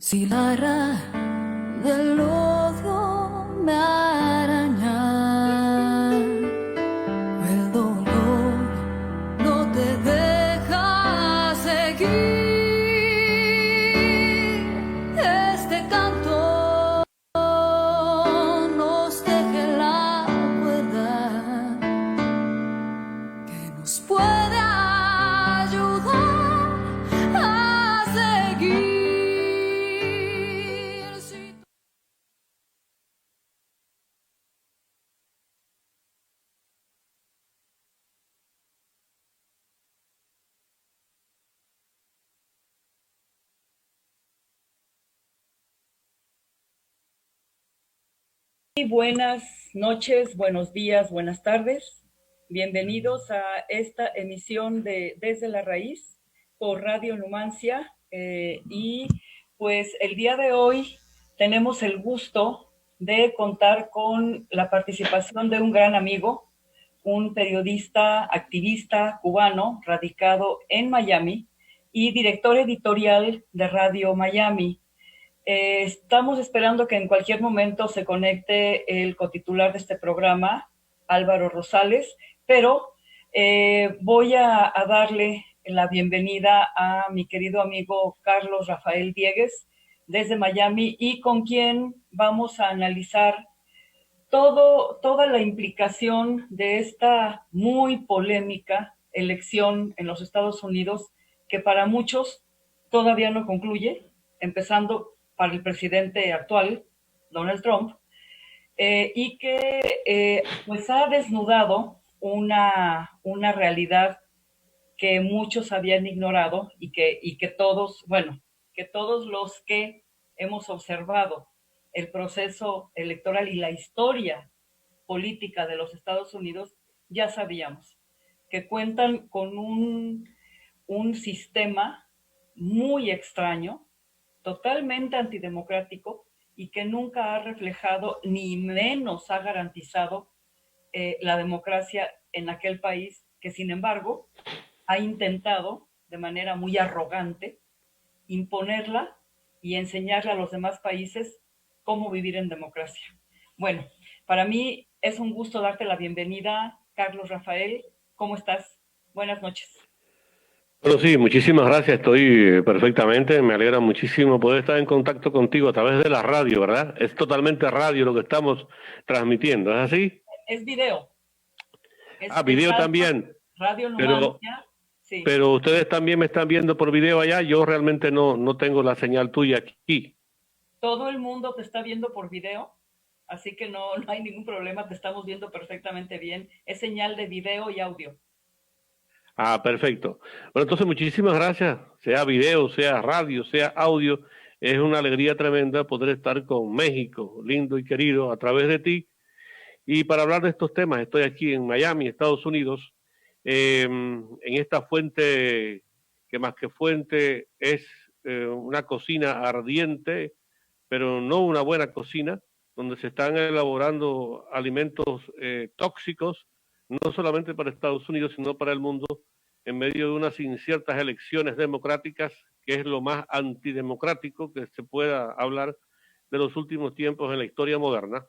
Si la ra del odio me araña, el dolor no te deja seguir. Este canto nos teje la cuerda que nos puede ayudar a seguir. Buenas noches, buenos días, buenas tardes. Bienvenidos a esta emisión de Desde la Raíz por Radio Numancia. Y pues el día de hoy tenemos el gusto de contar con la participación de un gran amigo, un periodista, activista cubano radicado en Miami y director editorial de Radio Miami. Estamos esperando que en cualquier momento se conecte el cotitular de este programa, Álvaro Rosales, pero voy a darle la bienvenida a mi querido amigo Carlos Rafael Diegues desde Miami y con quien vamos a analizar toda la implicación de esta muy polémica elección en los Estados Unidos que para muchos todavía no concluye, empezando para el presidente actual, Donald Trump, y que pues ha desnudado una realidad que muchos habían ignorado y que todos, bueno, que todos los que hemos observado el proceso electoral y la historia política de los Estados Unidos, ya sabíamos que cuentan con un sistema muy extraño, totalmente antidemocrático y que nunca ha reflejado ni menos ha garantizado la democracia en aquel país que, sin embargo, ha intentado de manera muy arrogante imponerla y enseñarle a los demás países cómo vivir en democracia. Bueno, para mí es un gusto darte la bienvenida, Carlos Rafael. ¿Cómo estás? Buenas noches. Bueno, sí, muchísimas gracias, estoy perfectamente, me alegra muchísimo poder estar en contacto contigo a través de la radio, ¿verdad? Es totalmente radio lo que estamos transmitiendo, ¿es así? Es video. Es Video radio, también, radio pero, Numancia. Sí. pero ustedes también me están viendo por video allá, yo realmente no tengo la señal tuya aquí. Todo el mundo te está viendo por video, así que no hay ningún problema, te estamos viendo perfectamente bien. Es señal de video y audio. Perfecto. Bueno, entonces muchísimas gracias, sea video, sea radio, sea audio, es una alegría tremenda poder estar con México, lindo y querido, a través de ti. Y para hablar de estos temas, estoy aquí en Miami, Estados Unidos, en esta fuente que más que fuente es una cocina ardiente, pero no una buena cocina, donde se están elaborando alimentos tóxicos, no solamente para Estados Unidos, sino para el mundo, en medio de unas inciertas elecciones democráticas, que es lo más antidemocrático que se pueda hablar de los últimos tiempos en la historia moderna,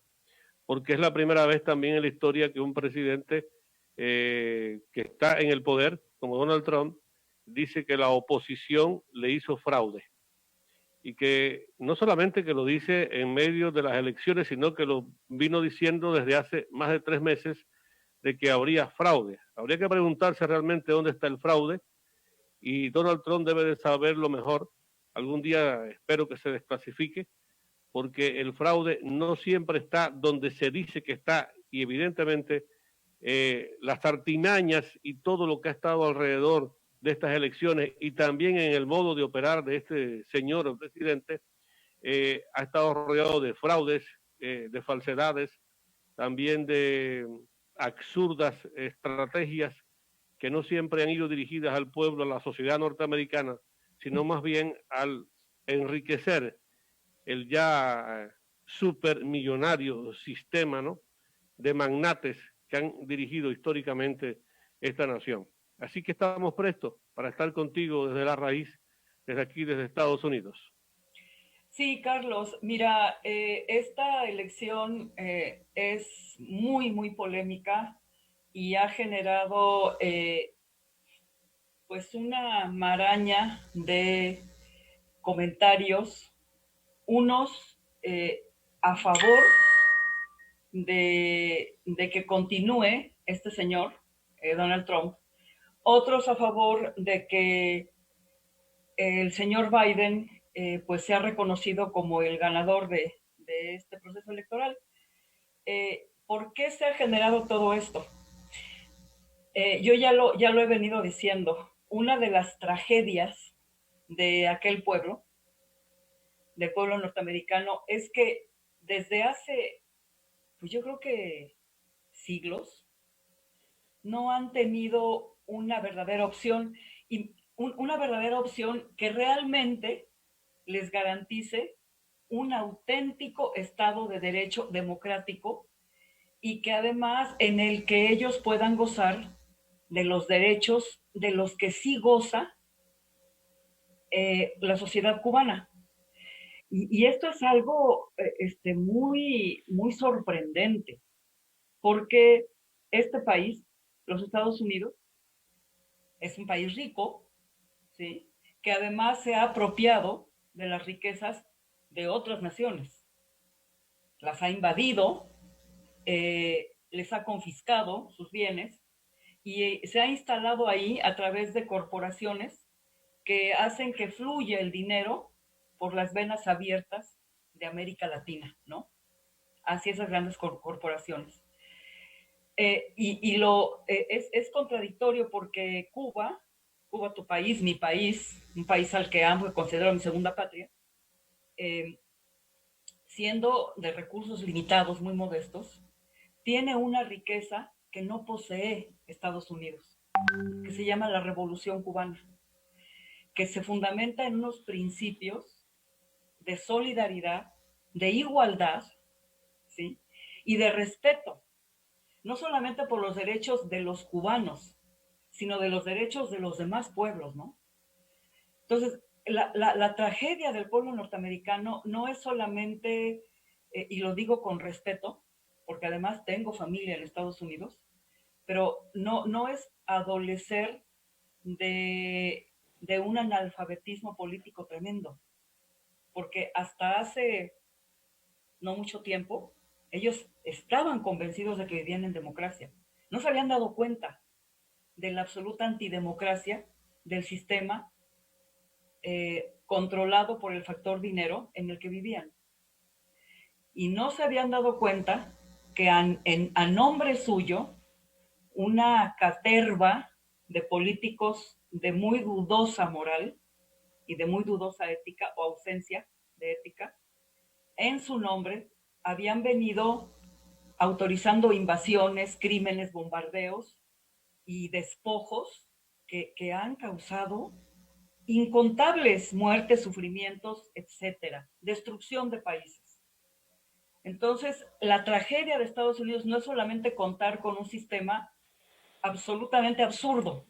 porque es la primera vez también en la historia que un presidente que está en el poder, como Donald Trump, dice que la oposición le hizo fraude. Y que no solamente que lo dice en medio de las elecciones, sino que lo vino diciendo desde hace más de 3 meses de que habría fraude. Habría que preguntarse realmente dónde está el fraude y Donald Trump debe de saberlo mejor. Algún día espero que se desclasifique, porque el fraude no siempre está donde se dice que está y evidentemente las artimañas y todo lo que ha estado alrededor de estas elecciones y también en el modo de operar de este señor el presidente ha estado rodeado de fraudes, de falsedades, también de absurdas estrategias que no siempre han ido dirigidas al pueblo, a la sociedad norteamericana, sino más bien al enriquecer el ya supermillonario sistema, ¿no?, de magnates que han dirigido históricamente esta nación. Así que estamos prestos para estar contigo desde la raíz, desde aquí, desde Estados Unidos. Sí, Carlos, mira, esta elección es muy, muy polémica y ha generado pues una maraña de comentarios, unos a favor de que continúe este señor, Donald Trump, otros a favor de que el señor Biden pues sea reconocido como el ganador de este proceso electoral. ¿Por qué se ha generado todo esto? Yo ya lo he venido diciendo. Una de las tragedias de aquel pueblo, del pueblo norteamericano, es que desde hace, pues yo creo que siglos, no han tenido una verdadera opción y una verdadera opción que realmente les garantice un auténtico Estado de Derecho democrático y que además en el que ellos puedan gozar de los derechos de los que sí goza la sociedad cubana. Y esto es algo muy, muy sorprendente, porque este país, los Estados Unidos, es un país rico, ¿sí? Que además se ha apropiado de las riquezas de otras naciones. Las ha invadido, les ha confiscado sus bienes y se ha instalado ahí a través de corporaciones que hacen que fluya el dinero por las venas abiertas de América Latina, ¿no? Hacia esas grandes corporaciones. Es contradictorio porque Cuba, tu país, mi país, un país al que amo y considero mi segunda patria, eh, siendo de recursos limitados, muy modestos, tiene una riqueza que no posee Estados Unidos, que se llama la Revolución Cubana, que se fundamenta en unos principios de solidaridad, de igualdad, ¿sí? Y de respeto, no solamente por los derechos de los cubanos, sino de los derechos de los demás pueblos, ¿no? Entonces, la tragedia del pueblo norteamericano no es solamente, y lo digo con respeto, porque además tengo familia en Estados Unidos, pero no es adolecer de un analfabetismo político tremendo, porque hasta hace no mucho tiempo, ellos estaban convencidos de que vivían en democracia. No se habían dado cuenta de la absoluta antidemocracia del sistema controlado por el factor dinero en el que vivían. Y no se habían dado cuenta que a nombre suyo, una caterva de políticos de muy dudosa moral y de muy dudosa ética o ausencia de ética, en su nombre habían venido autorizando invasiones, crímenes, bombardeos y despojos que han causado incontables muertes, sufrimientos, etcétera, destrucción de países. Entonces, la tragedia de Estados Unidos no es solamente contar con un sistema absolutamente absurdo,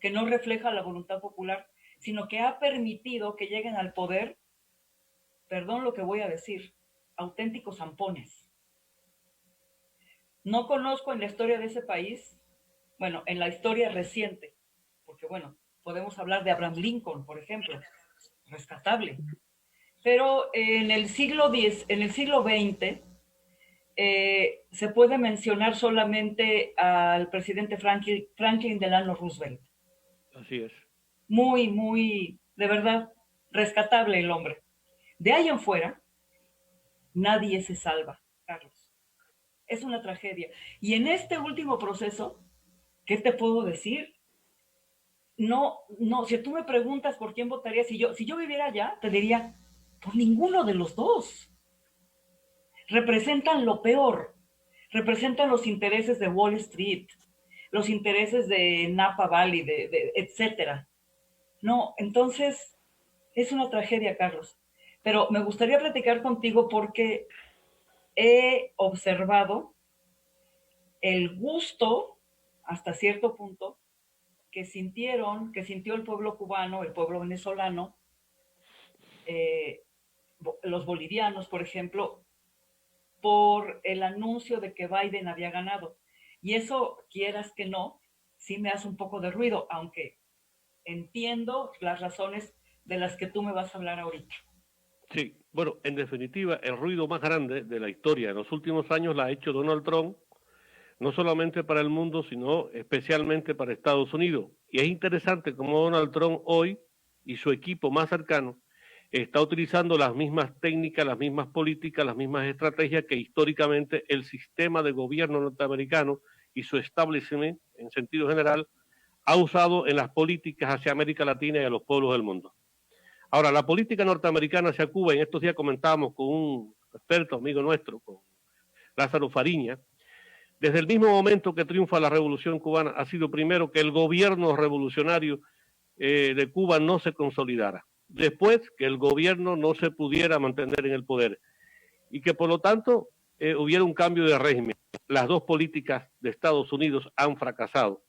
que no refleja la voluntad popular, sino que ha permitido que lleguen al poder, perdón lo que voy a decir, auténticos zampones. No conozco en la historia de ese país, bueno, en la historia reciente, porque bueno, podemos hablar de Abraham Lincoln, por ejemplo, rescatable. Pero en el siglo XX, se puede mencionar solamente al presidente Franklin Delano Roosevelt. Así es. Muy, muy, de verdad, rescatable el hombre. De ahí en fuera, nadie se salva, Carlos. Es una tragedia. Y en este último proceso, ¿qué te puedo decir? No, si tú me preguntas por quién votaría, si yo viviera allá, te diría, por ninguno de los dos. Representan lo peor, representan los intereses de Wall Street, los intereses de Napa Valley, etcétera. No, entonces es una tragedia, Carlos. Pero me gustaría platicar contigo porque he observado el gusto, hasta cierto punto, que sintió el pueblo cubano, el pueblo venezolano, eh, los bolivianos, por ejemplo, por el anuncio de que Biden había ganado. Y eso, quieras que no, sí me hace un poco de ruido, aunque entiendo las razones de las que tú me vas a hablar ahorita. Sí, bueno, en definitiva, el ruido más grande de la historia en los últimos años la ha hecho Donald Trump, no solamente para el mundo, sino especialmente para Estados Unidos. Y es interesante cómo Donald Trump hoy y su equipo más cercano está utilizando las mismas técnicas, las mismas políticas, las mismas estrategias que históricamente el sistema de gobierno norteamericano y su establishment, en sentido general, ha usado en las políticas hacia América Latina y a los pueblos del mundo. Ahora, la política norteamericana hacia Cuba, en estos días comentábamos con un experto amigo nuestro, con Lázaro Fariña, desde el mismo momento que triunfa la revolución cubana, ha sido primero que el gobierno revolucionario de Cuba no se consolidara. Después, que el gobierno no se pudiera mantener en el poder y que por lo tanto hubiera un cambio de régimen. Las dos políticas de Estados Unidos han fracasado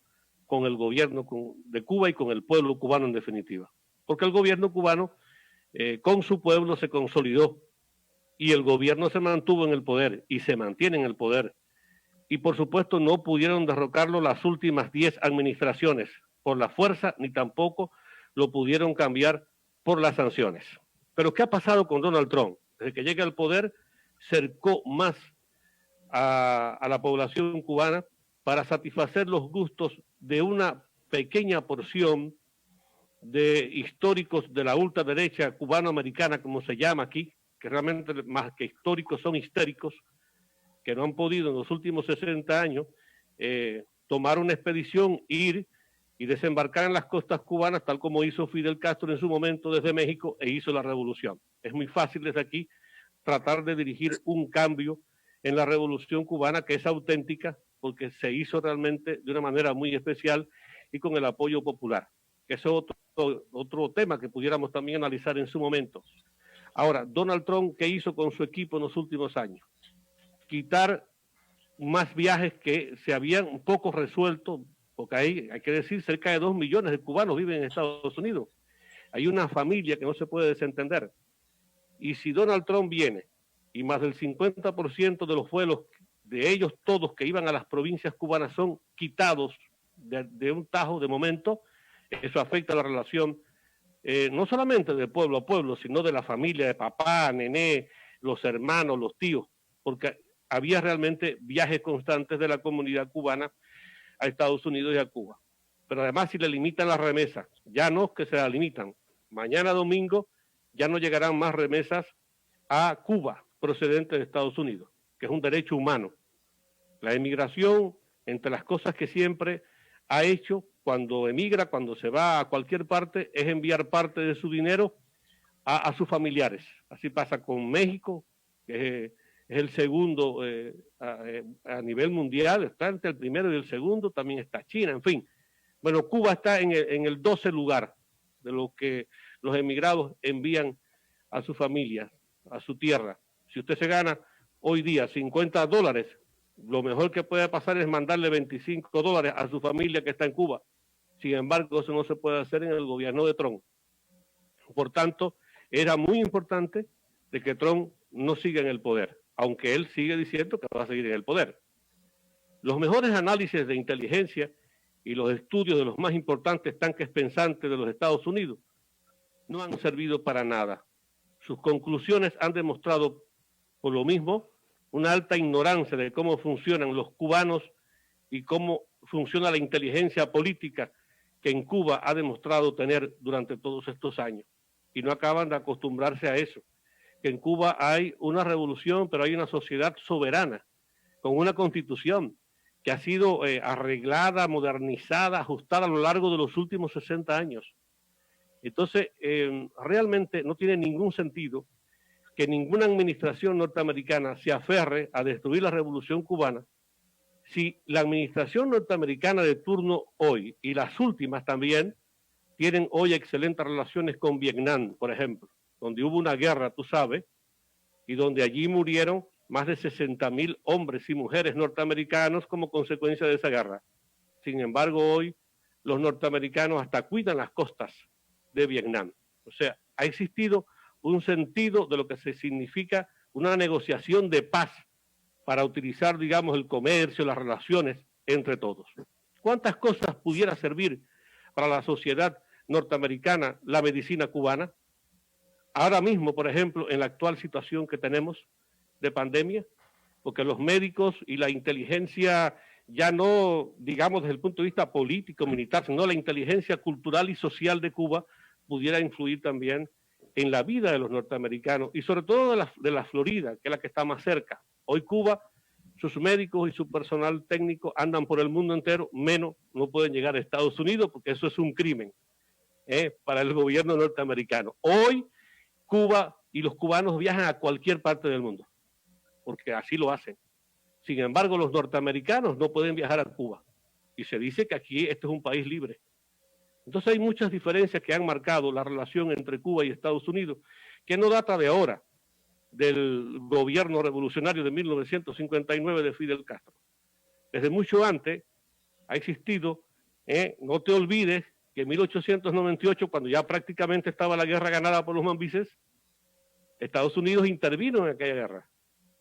con el gobierno de Cuba y con el pueblo cubano en definitiva. Porque el gobierno cubano con su pueblo se consolidó y el gobierno se mantuvo en el poder y se mantiene en el poder. Y por supuesto no pudieron derrocarlo las últimas 10 administraciones por la fuerza, ni tampoco lo pudieron cambiar por las sanciones. Pero ¿qué ha pasado con Donald Trump? Desde que llega al poder, cercó más a la población cubana para satisfacer los gustos de una pequeña porción de históricos de la ultraderecha cubano-americana, como se llama aquí, que realmente más que históricos son histéricos, que no han podido en los últimos 60 años tomar una expedición, ir y desembarcar en las costas cubanas, tal como hizo Fidel Castro en su momento desde México e hizo la revolución. Es muy fácil desde aquí tratar de dirigir un cambio en la revolución cubana que es auténtica porque se hizo realmente de una manera muy especial y con el apoyo popular. Ese es otro tema que pudiéramos también analizar en su momento. Ahora, Donald Trump, ¿qué hizo con su equipo en los últimos años? Quitar más viajes que se habían un poco resuelto, porque hay que decir, cerca de 2 millones de cubanos viven en Estados Unidos. Hay una familia que no se puede desentender. Y si Donald Trump viene y más del 50% de los vuelos de ellos todos que iban a las provincias cubanas son quitados de un tajo de momento, eso afecta a la relación no solamente de pueblo a pueblo, sino de la familia, de papá, nené, los hermanos, los tíos, porque había realmente viajes constantes de la comunidad cubana a Estados Unidos y a Cuba. Pero además si le limitan las remesas, ya no que se la limitan. Mañana domingo ya no llegarán más remesas a Cuba procedentes de Estados Unidos, que es un derecho humano. La emigración, entre las cosas que siempre ha hecho cuando emigra, cuando se va a cualquier parte, es enviar parte de su dinero a sus familiares. Así pasa con México, que es el segundo a nivel mundial, está entre el primero y el segundo, también está China, en fin. Bueno, Cuba está en el 12 lugar de lo que los emigrados envían a su familia, a su tierra. Si usted se gana hoy día $50, lo mejor que puede pasar es mandarle $25 a su familia que está en Cuba. Sin embargo, eso no se puede hacer en el gobierno de Trump. Por tanto, era muy importante de que Trump no siga en el poder, aunque él sigue diciendo que va a seguir en el poder. Los mejores análisis de inteligencia y los estudios de los más importantes tanques pensantes de los Estados Unidos no han servido para nada. Sus conclusiones han demostrado, por lo mismo, una alta ignorancia de cómo funcionan los cubanos y cómo funciona la inteligencia política que en Cuba ha demostrado tener durante todos estos años. Y no acaban de acostumbrarse a eso. Que en Cuba hay una revolución, pero hay una sociedad soberana, con una constitución que ha sido arreglada, modernizada, ajustada a lo largo de los últimos 60 años. Entonces, realmente no tiene ningún sentido que ninguna administración norteamericana se aferre a destruir la revolución cubana si la administración norteamericana de turno hoy y las últimas también tienen hoy excelentes relaciones con Vietnam, por ejemplo, donde hubo una guerra, tú sabes, y donde allí murieron más de 60,000 hombres y mujeres norteamericanos como consecuencia de esa guerra. Sin embargo, hoy los norteamericanos hasta cuidan las costas de Vietnam. O sea, ha existido un sentido de lo que se significa una negociación de paz para utilizar, digamos, el comercio, las relaciones entre todos. ¿Cuántas cosas pudiera servir para la sociedad norteamericana la medicina cubana? Ahora mismo, por ejemplo, en la actual situación que tenemos de pandemia, porque los médicos y la inteligencia, ya no, digamos, desde el punto de vista político, militar, sino la inteligencia cultural y social de Cuba, pudiera influir también en la vida de los norteamericanos y sobre todo de la Florida, que es la que está más cerca. Hoy Cuba, sus médicos y su personal técnico andan por el mundo entero, menos no pueden llegar a Estados Unidos porque eso es un crimen para el gobierno norteamericano. Hoy Cuba y los cubanos viajan a cualquier parte del mundo, porque así lo hacen. Sin embargo, los norteamericanos no pueden viajar a Cuba. Y se dice que aquí este es un país libre. Entonces hay muchas diferencias que han marcado la relación entre Cuba y Estados Unidos, que no data de ahora, del gobierno revolucionario de 1959 de Fidel Castro. Desde mucho antes ha existido, no te olvides que en 1898, cuando ya prácticamente estaba la guerra ganada por los mambises, Estados Unidos intervino en aquella guerra,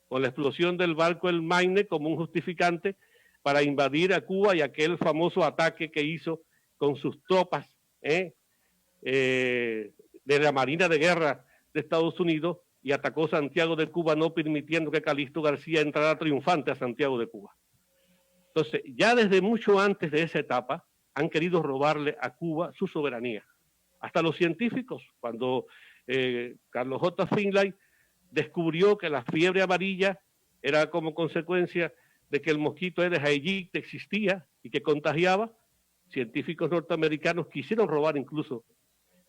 con la explosión del barco El Maine como un justificante para invadir a Cuba y aquel famoso ataque que hizo con sus tropas de la Marina de Guerra de Estados Unidos y atacó Santiago de Cuba, no permitiendo que Calixto García entrara triunfante a Santiago de Cuba. Entonces, ya desde mucho antes de esa etapa, han querido robarle a Cuba su soberanía. Hasta los científicos, cuando Carlos J. Finlay descubrió que la fiebre amarilla era como consecuencia de que el mosquito Aedes aegypti existía y que contagiaba, científicos norteamericanos quisieron robar incluso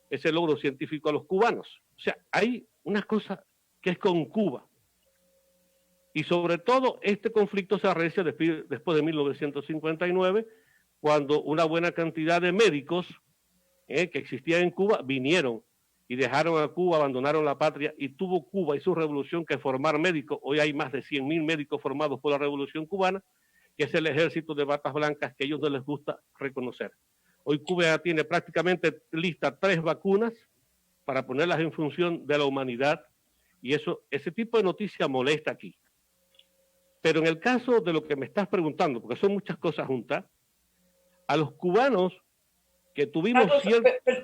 ese logro científico a los cubanos. O sea, hay una cosa que es con Cuba. Y sobre todo este conflicto se arrecia después de 1959, cuando una buena cantidad de médicos que existían en Cuba vinieron y dejaron a Cuba, abandonaron la patria, y tuvo Cuba y su revolución que formar médicos. Hoy hay más de 100.000 médicos formados por la revolución cubana, que es el ejército de batas blancas que a ellos no les gusta reconocer. Hoy Cuba ya tiene prácticamente lista 3 vacunas para ponerlas en función de la humanidad, y ese tipo de noticia molesta aquí. Pero en el caso de lo que me estás preguntando, porque son muchas cosas juntas, a los cubanos que tuvimos... Carlos,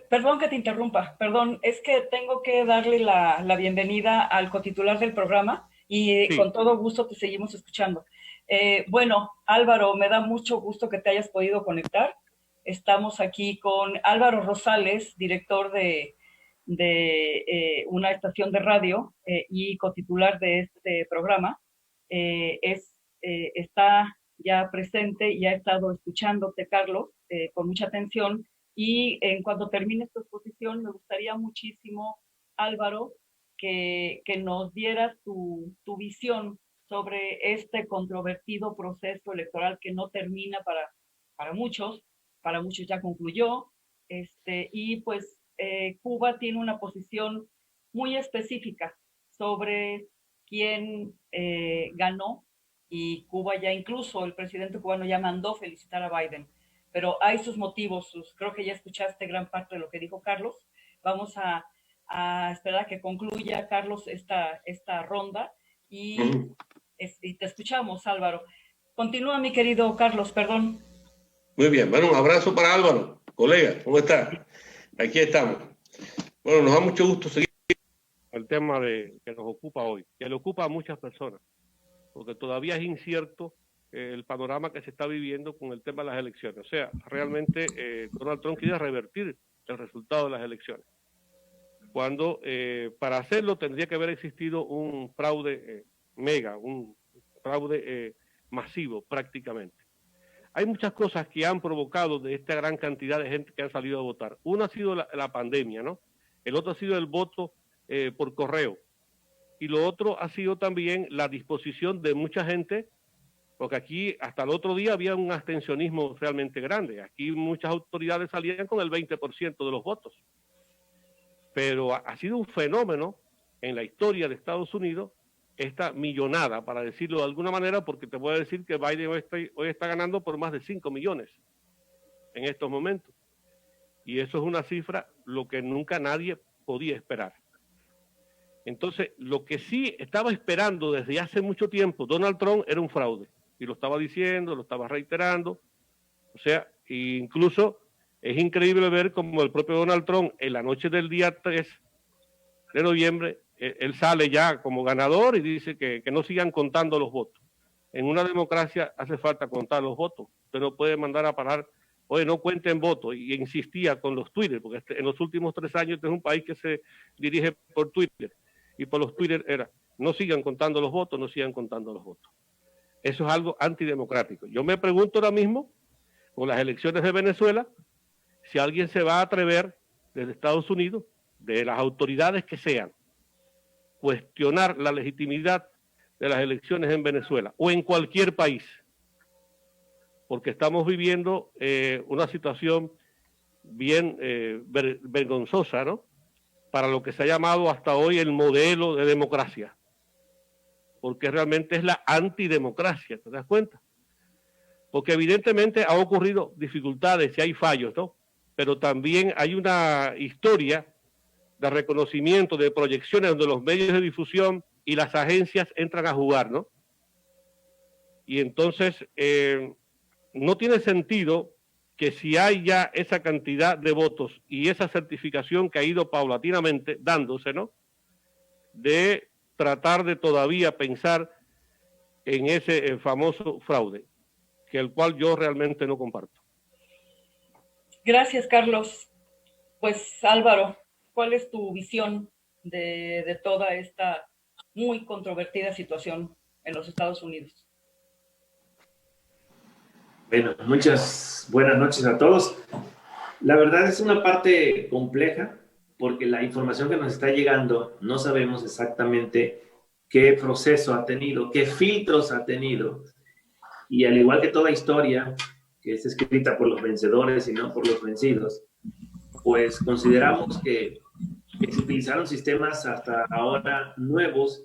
perdón que te interrumpa, perdón, es que tengo que darle la bienvenida al cotitular del programa y sí, con todo gusto te seguimos escuchando. Bueno, Álvaro, me da mucho gusto que te hayas podido conectar. Estamos aquí con Álvaro Rosales, director de una estación de radio y cotitular de este programa. Está ya presente y ha estado escuchándote, Carlos, con mucha atención. Y en cuanto termine esta exposición, me gustaría muchísimo, Álvaro, que nos dieras tu visión sobre este controvertido proceso electoral que no termina para muchos ya concluyó, y pues Cuba tiene una posición muy específica sobre quién ganó, y Cuba ya incluso, el presidente cubano ya mandó felicitar a Biden, pero hay sus motivos, creo que ya escuchaste gran parte de lo que dijo Carlos. Vamos a esperar a que concluya, Carlos, esta ronda, y te escuchamos, Álvaro. Continúa, mi querido Carlos, perdón. Muy bien, bueno, un abrazo para Álvaro, colega, ¿cómo está? Aquí estamos. Bueno, nos da mucho gusto seguir el tema que nos ocupa hoy, que le ocupa a muchas personas, porque todavía es incierto el panorama que se está viviendo con el tema de las elecciones. O sea, realmente Donald Trump quiere revertir el resultado de las elecciones, cuando para hacerlo tendría que haber existido un fraude un fraude masivo prácticamente. Hay muchas cosas que han provocado de esta gran cantidad de gente que ha salido a votar. Uno ha sido la pandemia, ¿no? El otro ha sido el voto por correo. Y lo otro ha sido también la disposición de mucha gente, porque aquí hasta el otro día había un abstencionismo realmente grande. Aquí muchas autoridades salían con el 20% de los votos. Pero ha sido un fenómeno en la historia de Estados Unidos esta millonada, para decirlo de alguna manera, porque te voy a decir que Biden hoy está ganando por más de 5 millones en estos momentos. Y eso es una cifra lo que nunca nadie podía esperar. Entonces, lo que sí estaba esperando desde hace mucho tiempo Donald Trump era un fraude. Y lo estaba diciendo, lo estaba reiterando. O sea, incluso es increíble ver como el propio Donald Trump en la noche del día 3 de noviembre, él sale ya como ganador y dice que no sigan contando los votos. En una democracia hace falta contar los votos. Usted no puede mandar a parar, oye, no cuenten votos. Y insistía con los Twitter, porque en los últimos 3 años este es un país que se dirige por Twitter. Y por los Twitter era, no sigan contando los votos, no sigan contando los votos. Eso es algo antidemocrático. Yo me pregunto ahora mismo, con las elecciones de Venezuela, si alguien se va a atrever desde Estados Unidos, de las autoridades que sean, cuestionar la legitimidad de las elecciones en Venezuela o en cualquier país, porque estamos viviendo una situación bien vergonzosa, ¿no? Para lo que se ha llamado hasta hoy el modelo de democracia, porque realmente es la antidemocracia, ¿te das cuenta? Porque evidentemente ha ocurrido dificultades y hay fallos, ¿no? Pero también hay una historia de reconocimiento, de proyecciones donde los medios de difusión y las agencias entran a jugar, ¿no? Y entonces no tiene sentido que si hay ya esa cantidad de votos y esa certificación que ha ido paulatinamente dándose, ¿no? De tratar de todavía pensar en ese famoso fraude, que el cual yo realmente no comparto. Gracias, Carlos. Pues Álvaro, ¿cuál es tu visión de toda esta muy controvertida situación en los Estados Unidos? Bueno, muchas buenas noches a todos. La verdad es una parte compleja porque la información que nos está llegando no sabemos exactamente qué proceso ha tenido, qué filtros ha tenido. Y al igual que toda historia que es escrita por los vencedores y no por los vencidos, pues consideramos que se utilizaron sistemas hasta ahora nuevos.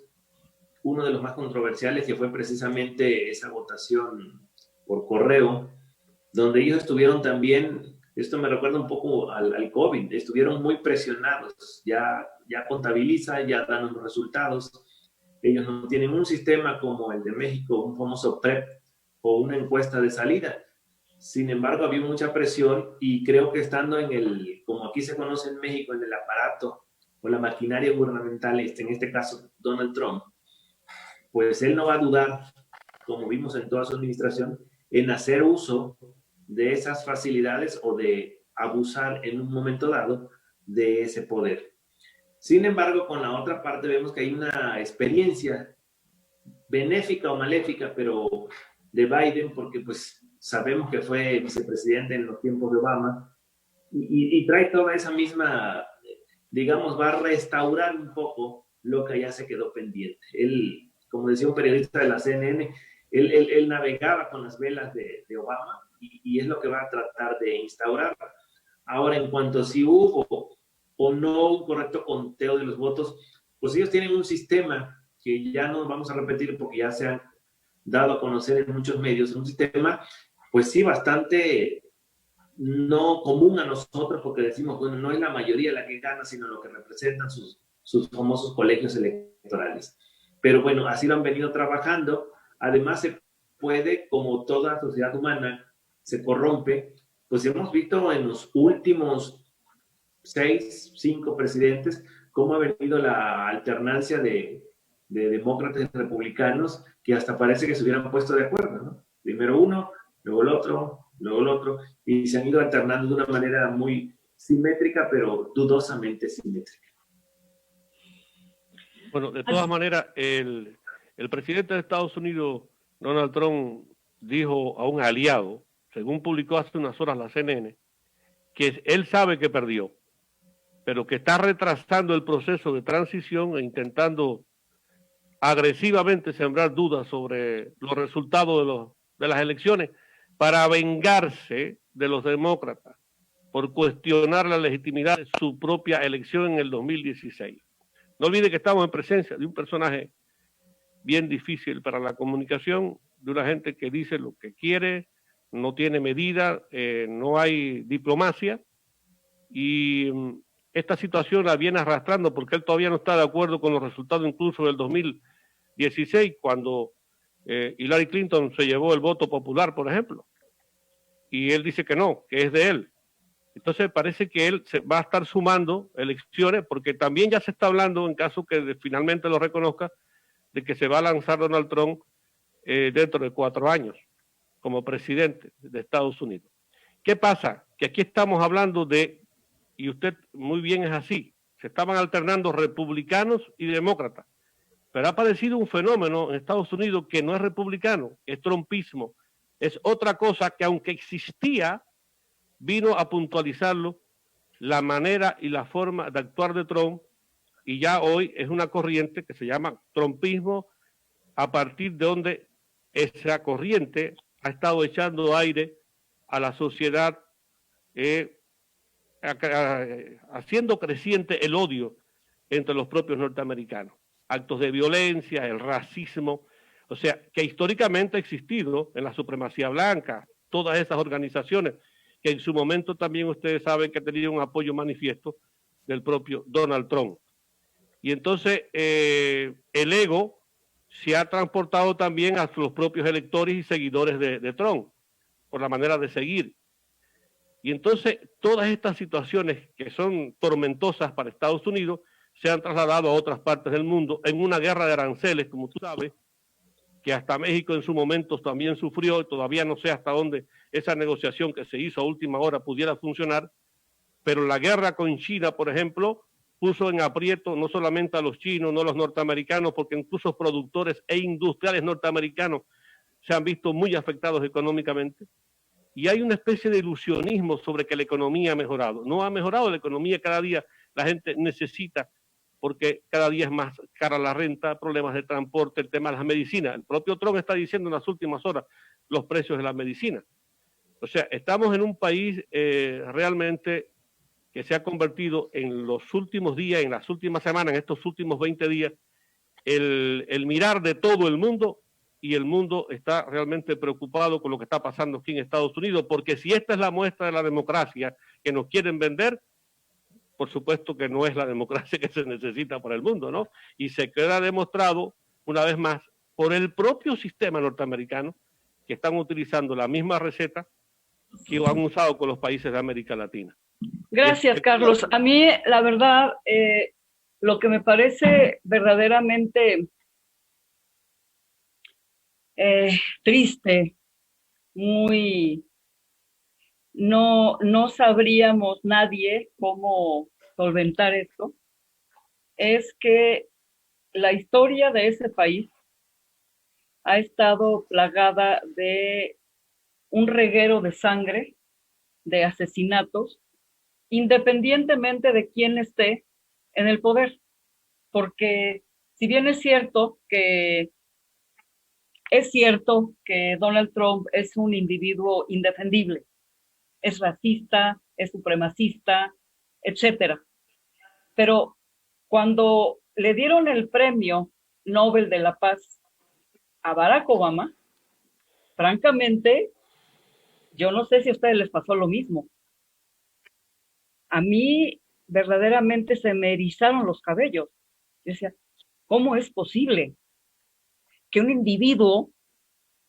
Uno de los más controversiales que fue precisamente esa votación por correo, donde ellos estuvieron también, esto me recuerda un poco al COVID, estuvieron muy presionados, ya contabiliza, ya dan los resultados. Ellos no tienen un sistema como el de México, un famoso PREP o una encuesta de salida. Sin embargo, había mucha presión y creo que estando en el, como aquí se conoce en México, en el aparato o la maquinaria gubernamental, en este caso Donald Trump, pues él no va a dudar, como vimos en toda su administración, en hacer uso de esas facilidades o de abusar en un momento dado de ese poder. Sin embargo, con la otra parte vemos que hay una experiencia benéfica o maléfica, pero de Biden, porque pues sabemos que fue vicepresidente en los tiempos de Obama y trae toda esa misma, digamos, va a restaurar un poco lo que ya se quedó pendiente. Él, como decía un periodista de la CNN, él navegaba con las velas de Obama y es lo que va a tratar de instaurar. Ahora, en cuanto a si hubo o no un correcto conteo de los votos, pues ellos tienen un sistema que ya no vamos a repetir porque ya se han dado a conocer en muchos medios, un sistema, pues sí, bastante no común a nosotros, porque decimos, bueno, no es la mayoría la que gana, sino lo que representan sus famosos colegios electorales. Pero bueno, así lo han venido trabajando. Además, se puede, como toda sociedad humana, se corrompe, pues hemos visto en los últimos 6, 5 presidentes cómo ha venido la alternancia de demócratas y republicanos que hasta parece que se hubieran puesto de acuerdo, ¿no? Primero uno, luego el otro, y se han ido alternando de una manera muy simétrica, pero dudosamente simétrica. Bueno, de todas maneras, el presidente de Estados Unidos, Donald Trump, dijo a un aliado, según publicó hace unas horas la CNN, que él sabe que perdió, pero que está retrasando el proceso de transición e intentando agresivamente sembrar dudas sobre los resultados de las elecciones para vengarse de los demócratas por cuestionar la legitimidad de su propia elección en el 2016. No olvide que estamos en presencia de un personaje bien difícil para la comunicación, de una gente que dice lo que quiere, no tiene medida, no hay diplomacia, y esta situación la viene arrastrando porque él todavía no está de acuerdo con los resultados incluso del 2016, cuando Hillary Clinton se llevó el voto popular, por ejemplo, y él dice que no, que es de él. Entonces parece que él se va a estar sumando elecciones, porque también ya se está hablando, en caso que finalmente lo reconozca, de que se va a lanzar Donald Trump dentro de 4 años como presidente de Estados Unidos. ¿Qué pasa? Que aquí estamos hablando de, y usted muy bien es así, se estaban alternando republicanos y demócratas, pero ha aparecido un fenómeno en Estados Unidos que no es republicano, es trumpismo, es otra cosa que aunque existía, vino a puntualizarlo la manera y la forma de actuar de Trump, y ya hoy es una corriente que se llama trumpismo, a partir de donde esa corriente ha estado echando aire a la sociedad, haciendo creciente el odio entre los propios norteamericanos. Actos de violencia, el racismo, o sea, que históricamente ha existido en la supremacía blanca, todas esas organizaciones que en su momento también ustedes saben que tenían un apoyo manifiesto del propio Donald Trump. Y entonces el ego se ha transportado también a los propios electores y seguidores de Trump, por la manera de seguir. Y entonces todas estas situaciones que son tormentosas para Estados Unidos se han trasladado a otras partes del mundo en una guerra de aranceles, como tú sabes, que hasta México en su momento también sufrió, y todavía no sé hasta dónde esa negociación que se hizo a última hora pudiera funcionar, pero la guerra con China, por ejemplo, puso en aprieto no solamente a los chinos, no a los norteamericanos, porque incluso productores e industriales norteamericanos se han visto muy afectados económicamente, y hay una especie de ilusionismo sobre que la economía ha mejorado. No ha mejorado la economía, cada día la gente necesita, porque cada día es más cara la renta, problemas de transporte, el tema de las medicinas. El propio Trump está diciendo en las últimas horas los precios de la medicina. O sea, estamos en un país realmente que se ha convertido en los últimos días, en las últimas semanas, en estos últimos 20 días, el mirar de todo el mundo, y el mundo está realmente preocupado con lo que está pasando aquí en Estados Unidos, porque si esta es la muestra de la democracia que nos quieren vender, por supuesto que no es la democracia que se necesita para el mundo, ¿no? Y se queda demostrado, una vez más, por el propio sistema norteamericano, que están utilizando la misma receta que han usado con los países de América Latina. Gracias, Carlos. A mí, la verdad, lo que me parece verdaderamente triste, no sabríamos nadie cómo solventar esto, es que la historia de ese país ha estado plagada de un reguero de sangre, de asesinatos, independientemente de quién esté en el poder. Porque si bien es cierto que Donald Trump es un individuo indefendible, es racista, es supremacista, etcétera. Pero cuando le dieron el premio Nobel de la Paz a Barack Obama, francamente, yo no sé si a ustedes les pasó lo mismo. A mí verdaderamente se me erizaron los cabellos. Yo decía, ¿cómo es posible que un individuo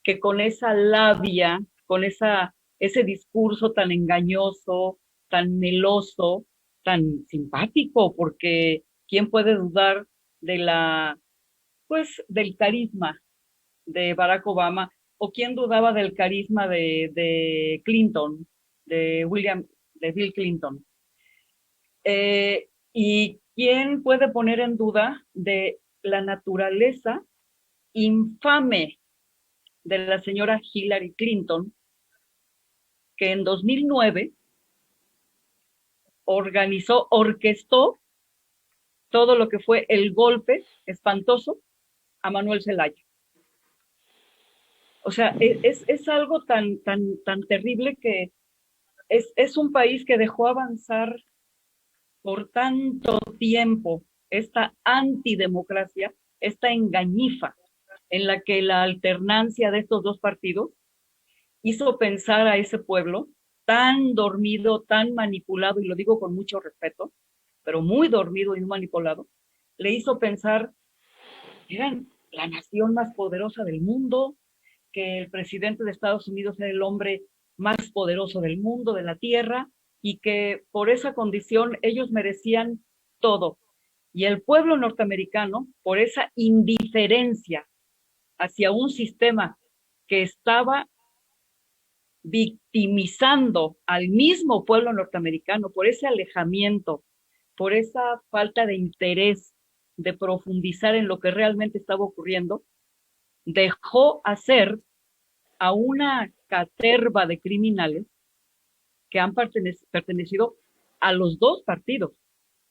que con esa labia, con ese discurso tan engañoso, tan meloso, tan simpático, porque ¿quién puede dudar del carisma de Barack Obama? ¿O quién dudaba del carisma de Clinton, de Bill Clinton? ¿Y quién puede poner en duda de la naturaleza infame de la señora Hillary Clinton, que en 2009 orquestó todo lo que fue el golpe espantoso a Manuel Zelaya? O sea, es algo tan terrible, que es un país que dejó avanzar por tanto tiempo esta antidemocracia, esta engañifa, en la que la alternancia de estos dos partidos hizo pensar a ese pueblo tan dormido, tan manipulado, y lo digo con mucho respeto, pero muy dormido y muy manipulado, le hizo pensar que eran la nación más poderosa del mundo, que el presidente de Estados Unidos era el hombre más poderoso del mundo, de la tierra, y que por esa condición ellos merecían todo. Y el pueblo norteamericano, por esa indiferencia hacia un sistema que estaba victimizando al mismo pueblo norteamericano, por ese alejamiento, por esa falta de interés de profundizar en lo que realmente estaba ocurriendo, dejó hacer a una caterva de criminales que han pertenecido a los dos partidos,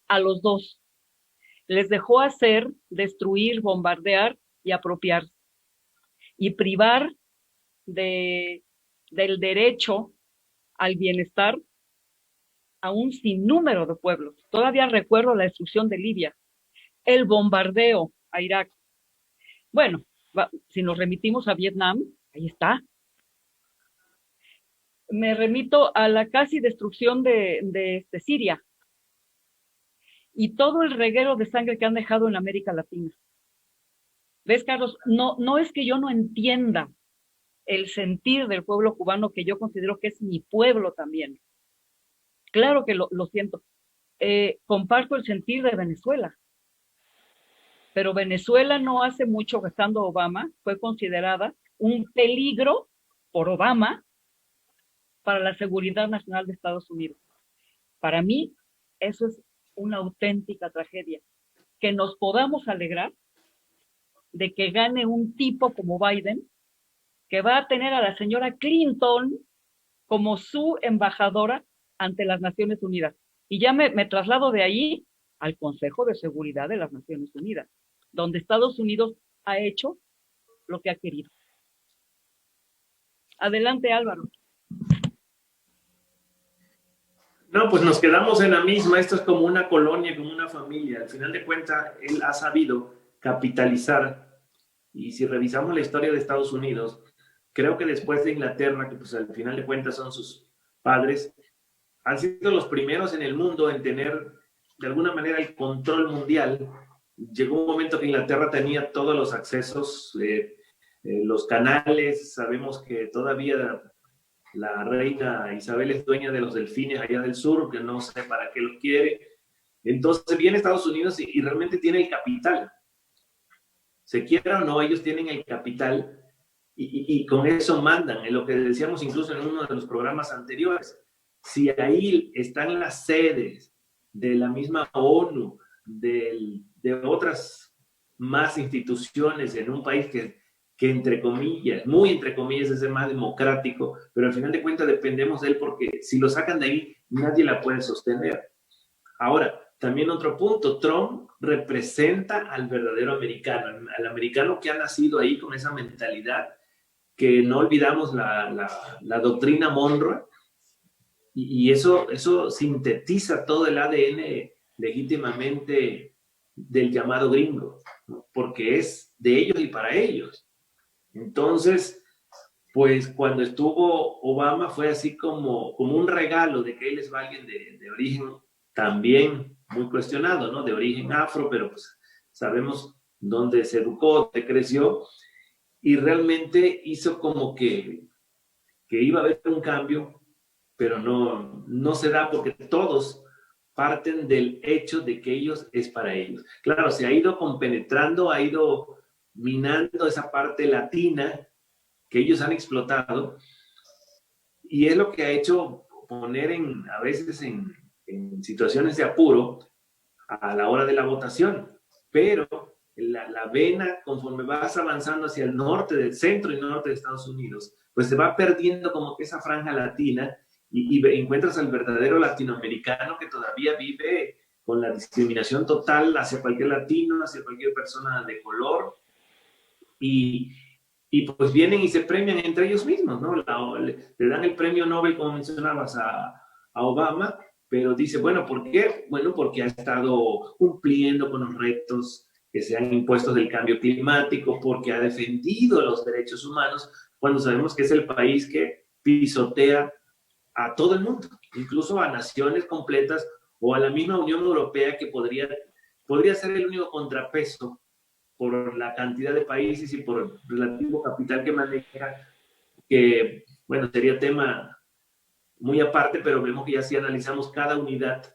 a los dos. Les dejó hacer, destruir, bombardear y apropiarse, y privar del derecho al bienestar a un sinnúmero de pueblos. Todavía recuerdo la destrucción de Libia, el bombardeo a Irak. Bueno, si nos remitimos a Vietnam, ahí está. Me remito a la casi destrucción de Siria y todo el reguero de sangre que han dejado en América Latina. ¿Ves, Carlos? No es que yo no entienda el sentir del pueblo cubano, que yo considero que es mi pueblo también. Claro que lo siento. Comparto el sentir de Venezuela. Pero Venezuela no hace mucho, estando Obama, fue considerada un peligro por Obama para la seguridad nacional de Estados Unidos. Para mí, eso es una auténtica tragedia. Que nos podamos alegrar de que gane un tipo como Biden, que va a tener a la señora Clinton como su embajadora ante las Naciones Unidas. Y ya me traslado de ahí al Consejo de Seguridad de las Naciones Unidas, donde Estados Unidos ha hecho lo que ha querido. Adelante, Álvaro. No, pues nos quedamos en la misma. Esto es como una colonia, como una familia. Al final de cuentas, él ha sabido capitalizar. Y si revisamos la historia de Estados Unidos, creo que después de Inglaterra, que pues al final de cuentas son sus padres, han sido los primeros en el mundo en tener de alguna manera el control mundial. Llegó un momento que Inglaterra tenía todos los accesos, los canales. Sabemos que todavía la reina Isabel es dueña de los delfines allá del sur, que no sé para qué los quiere. Entonces viene Estados Unidos y realmente tiene el capital. Se quiera o no, ellos tienen el capital y con eso mandan. En lo que decíamos incluso en uno de los programas anteriores, si ahí están las sedes de la misma ONU, de otras más instituciones en un país que entre comillas, muy entre comillas, es el más democrático, pero al final de cuentas dependemos de él, porque si lo sacan de ahí, nadie la puede sostener. Ahora, también otro punto, Trump representa al verdadero americano, al americano que ha nacido ahí con esa mentalidad, que no olvidamos la doctrina Monroe, y eso sintetiza todo el ADN legítimamente del llamado gringo, ¿no? Porque es de ellos y para ellos. Entonces, pues cuando estuvo Obama fue así como un regalo de que él es alguien de origen también muy cuestionado, ¿no? De origen afro, pero pues sabemos dónde se educó, dónde creció, y realmente hizo como que iba a haber un cambio, pero no se da, porque todos parten del hecho de que ellos es para ellos. Claro, se ha ido compenetrando, ha ido minando esa parte latina que ellos han explotado, y es lo que ha hecho poner a veces en situaciones de apuro a la hora de la votación. Pero la vena, conforme vas avanzando hacia el norte, del centro y norte de Estados Unidos, pues se va perdiendo como que esa franja latina, y encuentras al verdadero latinoamericano que todavía vive con la discriminación total hacia cualquier latino, hacia cualquier persona de color, y pues vienen y se premian entre ellos mismos, ¿no? Le dan el premio Nobel, como mencionabas, a Obama, pero dice, bueno, ¿por qué? Bueno, porque ha estado cumpliendo con los retos que se han impuesto del cambio climático, porque ha defendido los derechos humanos, cuando sabemos que es el país que pisotea a todo el mundo, incluso a naciones completas o a la misma Unión Europea, que podría ser el único contrapeso por la cantidad de países y por el relativo capital que maneja, que, bueno, sería tema muy aparte, pero vemos que ya si analizamos cada unidad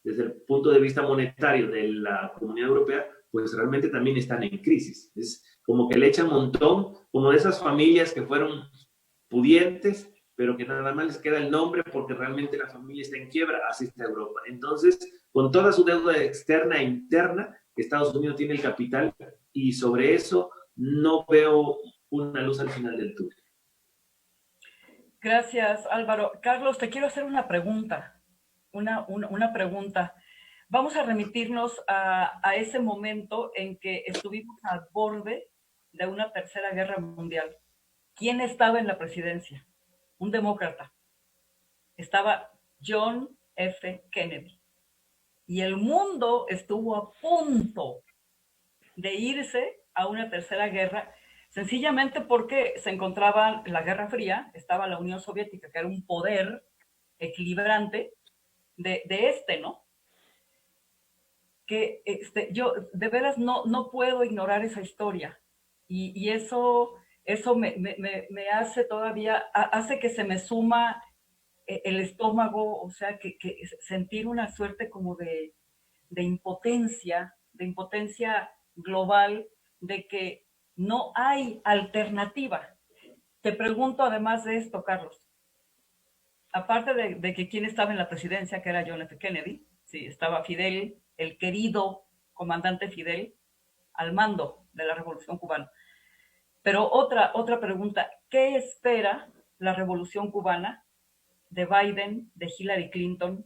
desde el punto de vista monetario de la Comunidad Europea, pues realmente también están en crisis. Es como que le echan un montón, como de esas familias que fueron pudientes, pero que nada más les queda el nombre porque realmente la familia está en quiebra, así está Europa. Entonces, con toda su deuda externa e interna, Estados Unidos tiene el capital y sobre eso no veo una luz al final del túnel. Gracias, Álvaro. Carlos, te quiero hacer una pregunta. Una pregunta. Vamos a remitirnos a ese momento en que estuvimos al borde de una tercera guerra mundial. ¿Quién estaba en la presidencia? Un demócrata. Estaba John F. Kennedy. Y el mundo estuvo a punto de irse a una tercera guerra, sencillamente porque se encontraba la Guerra Fría, estaba la Unión Soviética, que era un poder equilibrante de ¿no? Que yo de veras no puedo ignorar esa historia. Y eso me hace todavía, hace que se me suma el estómago, o sea, que sentir una suerte como de impotencia global, de que no hay alternativa. Te pregunto además de esto, Carlos, aparte de que quién estaba en la presidencia, que era John F. Kennedy, sí, estaba Fidel, el querido comandante Fidel, al mando de la Revolución Cubana. Pero otra pregunta, ¿qué espera la Revolución Cubana de Biden, de Hillary Clinton,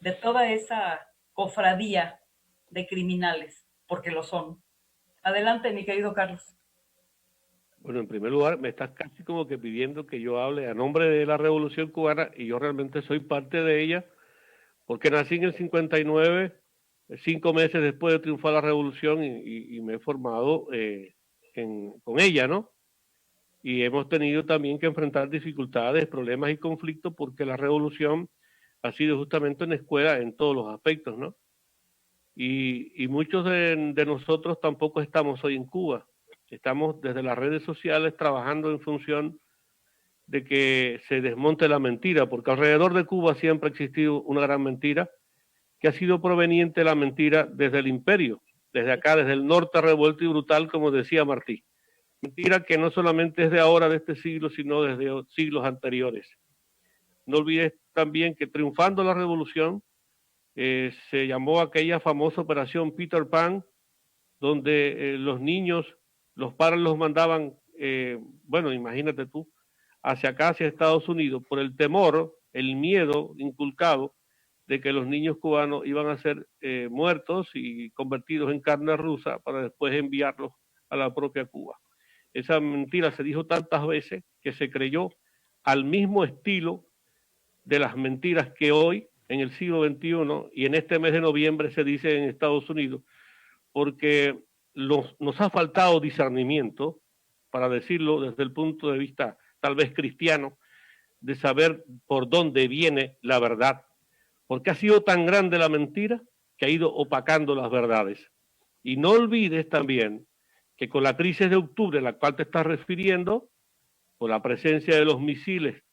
de toda esa cofradía de criminales? Porque lo son. Adelante, mi querido Carlos. Bueno, en primer lugar, me estás casi como que pidiendo que yo hable a nombre de la Revolución Cubana, y yo realmente soy parte de ella, porque nací en el 59, 5 meses después de triunfar la Revolución, y me he formado con ella, ¿no? Y hemos tenido también que enfrentar dificultades, problemas y conflictos, porque la Revolución ha sido justamente una escuela en todos los aspectos, ¿no? Y muchos de nosotros tampoco estamos hoy en Cuba. Estamos desde las redes sociales trabajando en función de que se desmonte la mentira, porque alrededor de Cuba siempre ha existido una gran mentira, que ha sido proveniente de la mentira desde el imperio, desde acá, desde el norte revuelto y brutal, como decía Martí. Mentira que no solamente es de ahora, de este siglo, sino desde siglos anteriores. No olvides también que triunfando la revolución, se llamó aquella famosa operación Peter Pan, donde los niños, los padres los mandaban, bueno, imagínate tú, hacia acá, hacia Estados Unidos, por el temor, el miedo inculcado de que los niños cubanos iban a ser muertos y convertidos en carne rusa para después enviarlos a la propia Cuba. Esa mentira se dijo tantas veces que se creyó al mismo estilo de las mentiras que hoy, en el siglo XXI, y en este mes de noviembre se dice en Estados Unidos, porque nos ha faltado discernimiento, para decirlo desde el punto de vista tal vez cristiano, de saber por dónde viene la verdad, porque ha sido tan grande la mentira que ha ido opacando las verdades. Y no olvides también que con la crisis de octubre a la cual te estás refiriendo, por la presencia de los misiles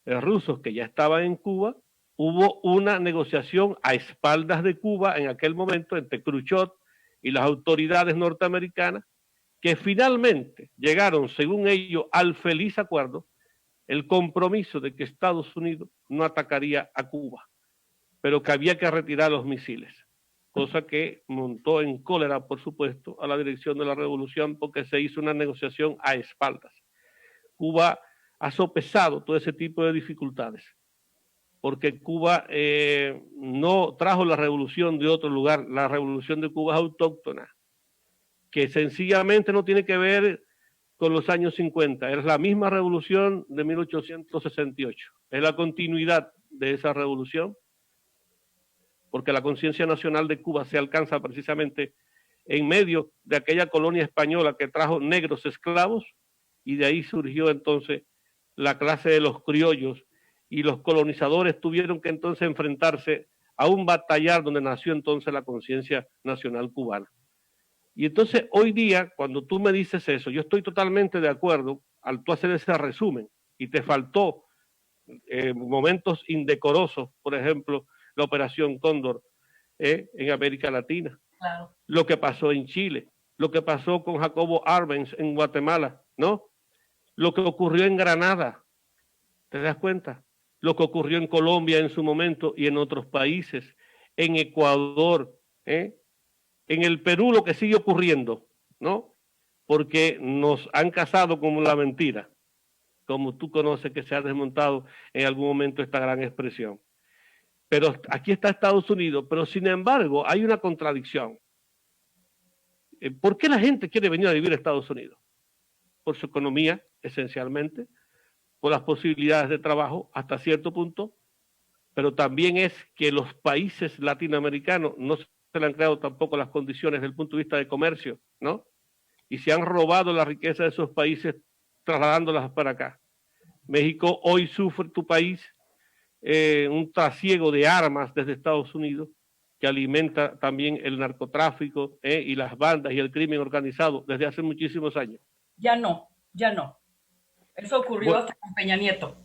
rusos que ya estaban en Cuba, hubo una negociación a espaldas de Cuba en aquel momento entre Khrushchev y las autoridades norteamericanas, que finalmente llegaron, según ellos, al feliz acuerdo, el compromiso de que Estados Unidos no atacaría a Cuba, pero que había que retirar los misiles, cosa que montó en cólera, por supuesto, a la dirección de la revolución, porque se hizo una negociación a espaldas. Cuba ha sopesado todo ese tipo de dificultades, porque Cuba no trajo la revolución de otro lugar, la revolución de Cuba es autóctona, que sencillamente no tiene que ver con los años 50, es la misma revolución de 1868, es la continuidad de esa revolución, porque la conciencia nacional de Cuba se alcanza precisamente en medio de aquella colonia española que trajo negros esclavos, y de ahí surgió entonces la clase de los criollos, y los colonizadores tuvieron que entonces enfrentarse a un batallar donde nació entonces la conciencia nacional cubana. Y entonces hoy día, cuando tú me dices eso, yo estoy totalmente de acuerdo al tú hacer ese resumen y te faltó momentos indecorosos, por ejemplo, la Operación Cóndor en América Latina, Claro. lo que pasó en Chile, lo que pasó con Jacobo Arbenz en Guatemala, ¿no? Lo que ocurrió en Granada, ¿te das cuenta? Lo que ocurrió en Colombia en su momento y en otros países, en Ecuador, en el Perú lo que sigue ocurriendo, ¿no? Porque nos han casado con la mentira, como tú conoces que se ha desmontado en algún momento esta gran expresión. Pero aquí está Estados Unidos, pero sin embargo hay una contradicción. ¿Por qué la gente quiere venir a vivir a Estados Unidos? Por su economía, esencialmente, por las posibilidades de trabajo hasta cierto punto, pero también es que los países latinoamericanos no se le han creado tampoco las condiciones desde el punto de vista de comercio, ¿no? Y se han robado la riqueza de esos países trasladándolas para acá. México hoy sufre, tu país, un trasiego de armas desde Estados Unidos que alimenta también el narcotráfico y las bandas y el crimen organizado desde hace muchísimos años. Ya no, ya no. Eso ocurrió hasta con Peña Nieto.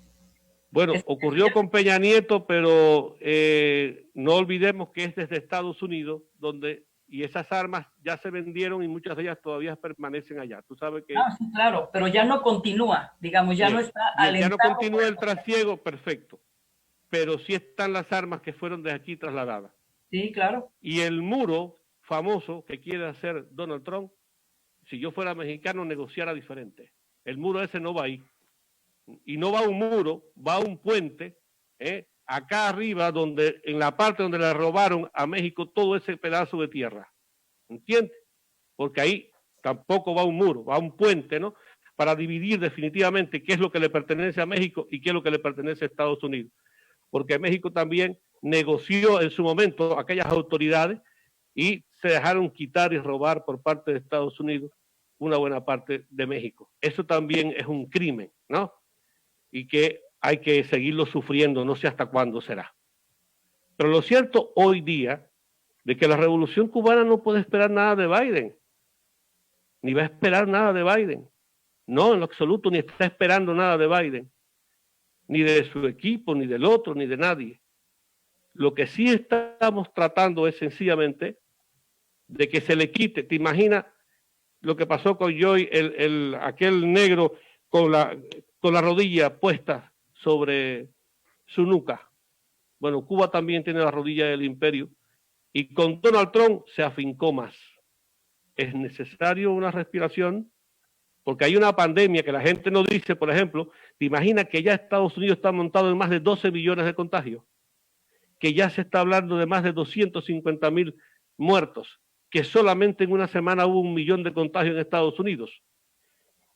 Bueno, ocurrió con Peña Nieto, pero no olvidemos que es desde Estados Unidos donde, y esas armas ya se vendieron y muchas de ellas todavía permanecen allá. Tú sabes que... Sí, claro, pero ya no continúa, digamos, ya no está alentado. Ya no continúa el trasiego, perfecto. Pero sí están las armas que fueron de aquí trasladadas. Sí, claro. Y el muro famoso que quiere hacer Donald Trump, si yo fuera mexicano, negociara diferente. El muro ese no va ahí. Y no va a un muro, va a un puente, acá arriba, donde, en la parte donde le robaron a México todo ese pedazo de tierra. ¿Entiendes? Porque ahí tampoco va un muro, va un puente, ¿no? Para dividir definitivamente qué es lo que le pertenece a México y qué es lo que le pertenece a Estados Unidos. Porque México también negoció en su momento aquellas autoridades y se dejaron quitar y robar por parte de Estados Unidos una buena parte de México. Eso también es un crimen, ¿no? Y que hay que seguirlo sufriendo, no sé hasta cuándo será. Pero lo cierto hoy día de que la revolución cubana no puede esperar nada de Biden, ni va a esperar nada de Biden. No, en lo absoluto, ni está esperando nada de Biden, ni de su equipo, ni del otro, ni de nadie. Lo que sí estamos tratando es sencillamente de que se le quite. ¿Te imaginas lo que pasó con Joy, aquel negro con la rodilla puesta sobre su nuca? Bueno, Cuba también tiene la rodilla del imperio y con Donald Trump se afincó más. Es necesario una respiración porque hay una pandemia que la gente no dice, por ejemplo, ¿te imaginas que ya Estados Unidos está montado en más de 12 millones de contagios? Que ya se está hablando de más de 250,000 muertos, que solamente en una semana hubo 1 millón de contagios en Estados Unidos.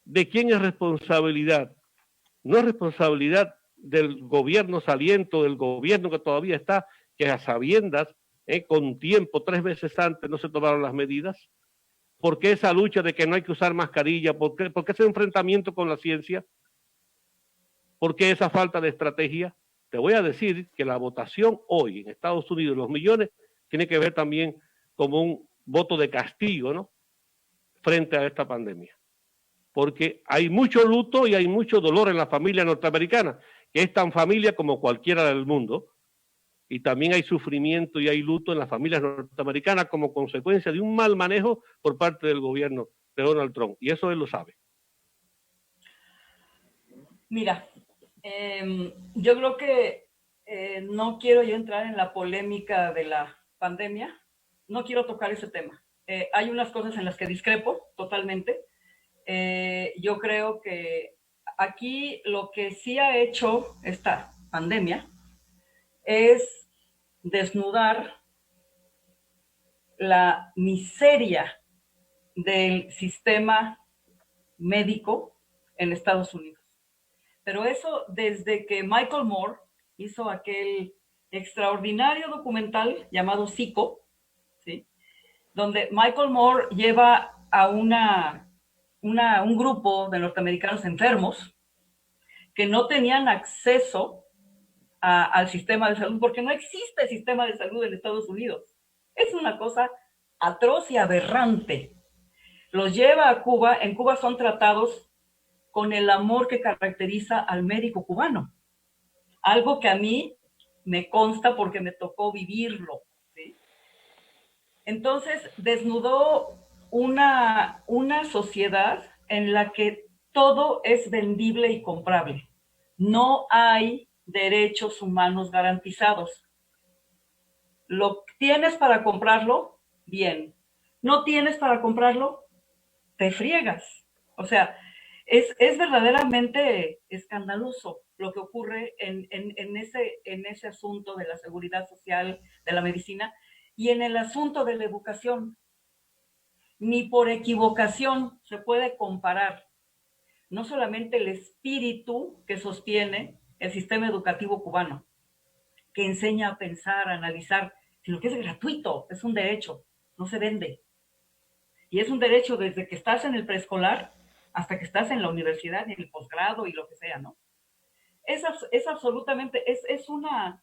¿De quién es responsabilidad? No es responsabilidad del gobierno saliente, del gobierno que todavía está, que a sabiendas, con tiempo, 3 meses antes, no se tomaron las medidas. ¿Por qué esa lucha de que no hay que usar mascarilla? ¿Por qué ese enfrentamiento con la ciencia? ¿Por qué esa falta de estrategia? Te voy a decir que la votación hoy en Estados Unidos, los millones, tiene que ver también como un voto de castigo, ¿no? Frente a esta pandemia. Porque hay mucho luto y hay mucho dolor en la familia norteamericana, que es tan familia como cualquiera del mundo. Y también hay sufrimiento y hay luto en las familias norteamericanas como consecuencia de un mal manejo por parte del gobierno de Donald Trump. Y eso él lo sabe. Mira, yo creo que no quiero yo entrar en la polémica de la pandemia. No quiero tocar ese tema. Hay unas cosas en las que discrepo totalmente. Yo creo que aquí lo que sí ha hecho esta pandemia es desnudar la miseria del sistema médico en Estados Unidos. Pero eso desde que Michael Moore hizo aquel extraordinario documental llamado Zico, ¿sí? Donde Michael Moore lleva a un grupo de norteamericanos enfermos que no tenían acceso al sistema de salud, porque no existe sistema de salud en Estados Unidos. Es una cosa atroz y aberrante. Los lleva a Cuba, en Cuba son tratados con el amor que caracteriza al médico cubano. Algo que a mí me consta porque me tocó vivirlo, ¿sí? Entonces, desnudó una sociedad en la que todo es vendible y comprable. No hay derechos humanos garantizados. Lo tienes para comprarlo, bien. No tienes para comprarlo, te friegas. O sea, es verdaderamente escandaloso lo que ocurre en ese asunto de la seguridad social, de la medicina, y en el asunto de la educación. Ni por equivocación se puede comparar no solamente el espíritu que sostiene el sistema educativo cubano, que enseña a pensar, a analizar, sino que es gratuito, es un derecho, no se vende. Y es un derecho desde que estás en el preescolar hasta que estás en la universidad, en el posgrado y lo que sea, ¿no? Es absolutamente, es una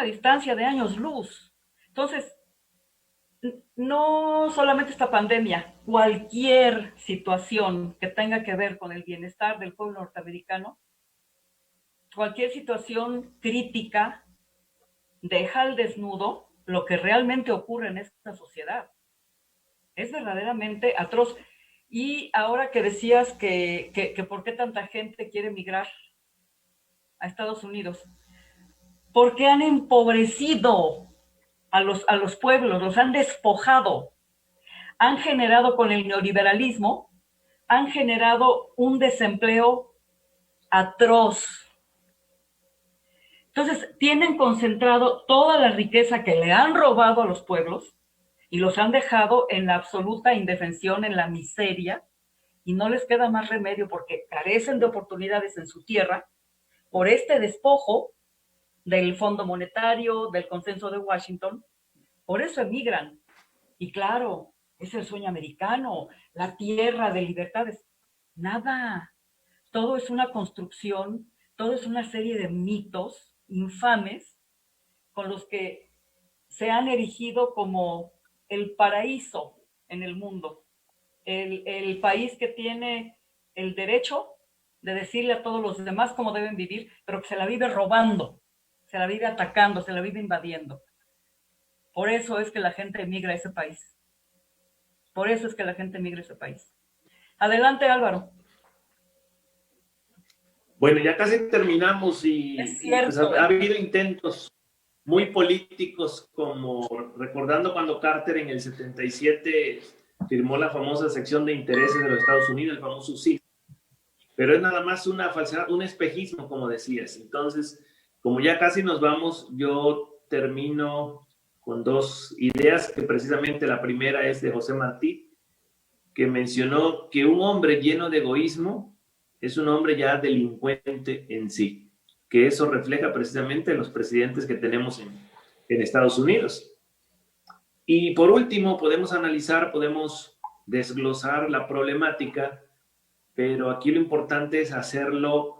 distancia de años luz. Entonces, no solamente esta pandemia, cualquier situación que tenga que ver con el bienestar del pueblo norteamericano, cualquier situación crítica, deja al desnudo lo que realmente ocurre en esta sociedad. Es verdaderamente atroz. Y ahora que decías que por qué tanta gente quiere emigrar a Estados Unidos, porque han empobrecido a los pueblos, los han despojado, han generado con el neoliberalismo, han generado un desempleo atroz. Entonces, tienen concentrado toda la riqueza que le han robado a los pueblos y los han dejado en la absoluta indefensión, en la miseria, y no les queda más remedio porque carecen de oportunidades en su tierra por este despojo del Fondo Monetario, del Consenso de Washington. Por eso emigran. Y claro, es el sueño americano, la tierra de libertades. Nada. Todo es una construcción, todo es una serie de mitos infames con los que se han erigido como el paraíso en el mundo. El país que tiene el derecho de decirle a todos los demás cómo deben vivir, pero que se la vive robando, se la vive atacando, se la vive invadiendo. Por eso es que la gente emigra a ese país. Por eso es que la gente emigra a ese país. Adelante, Álvaro. Bueno, ya casi terminamos Es cierto, pues ha habido intentos muy políticos, como recordando cuando Carter en el 77 firmó la famosa sección de intereses de los Estados Unidos, el famoso SIF. Pero es nada más una falsedad, un espejismo, como decías. Entonces, como ya casi nos vamos, yo termino con dos ideas, que precisamente la primera es de José Martí, que mencionó que un hombre lleno de egoísmo es un hombre ya delincuente en sí, que eso refleja precisamente los presidentes que tenemos en Estados Unidos. Y por último, podemos analizar, podemos desglosar la problemática, pero aquí lo importante es hacerlo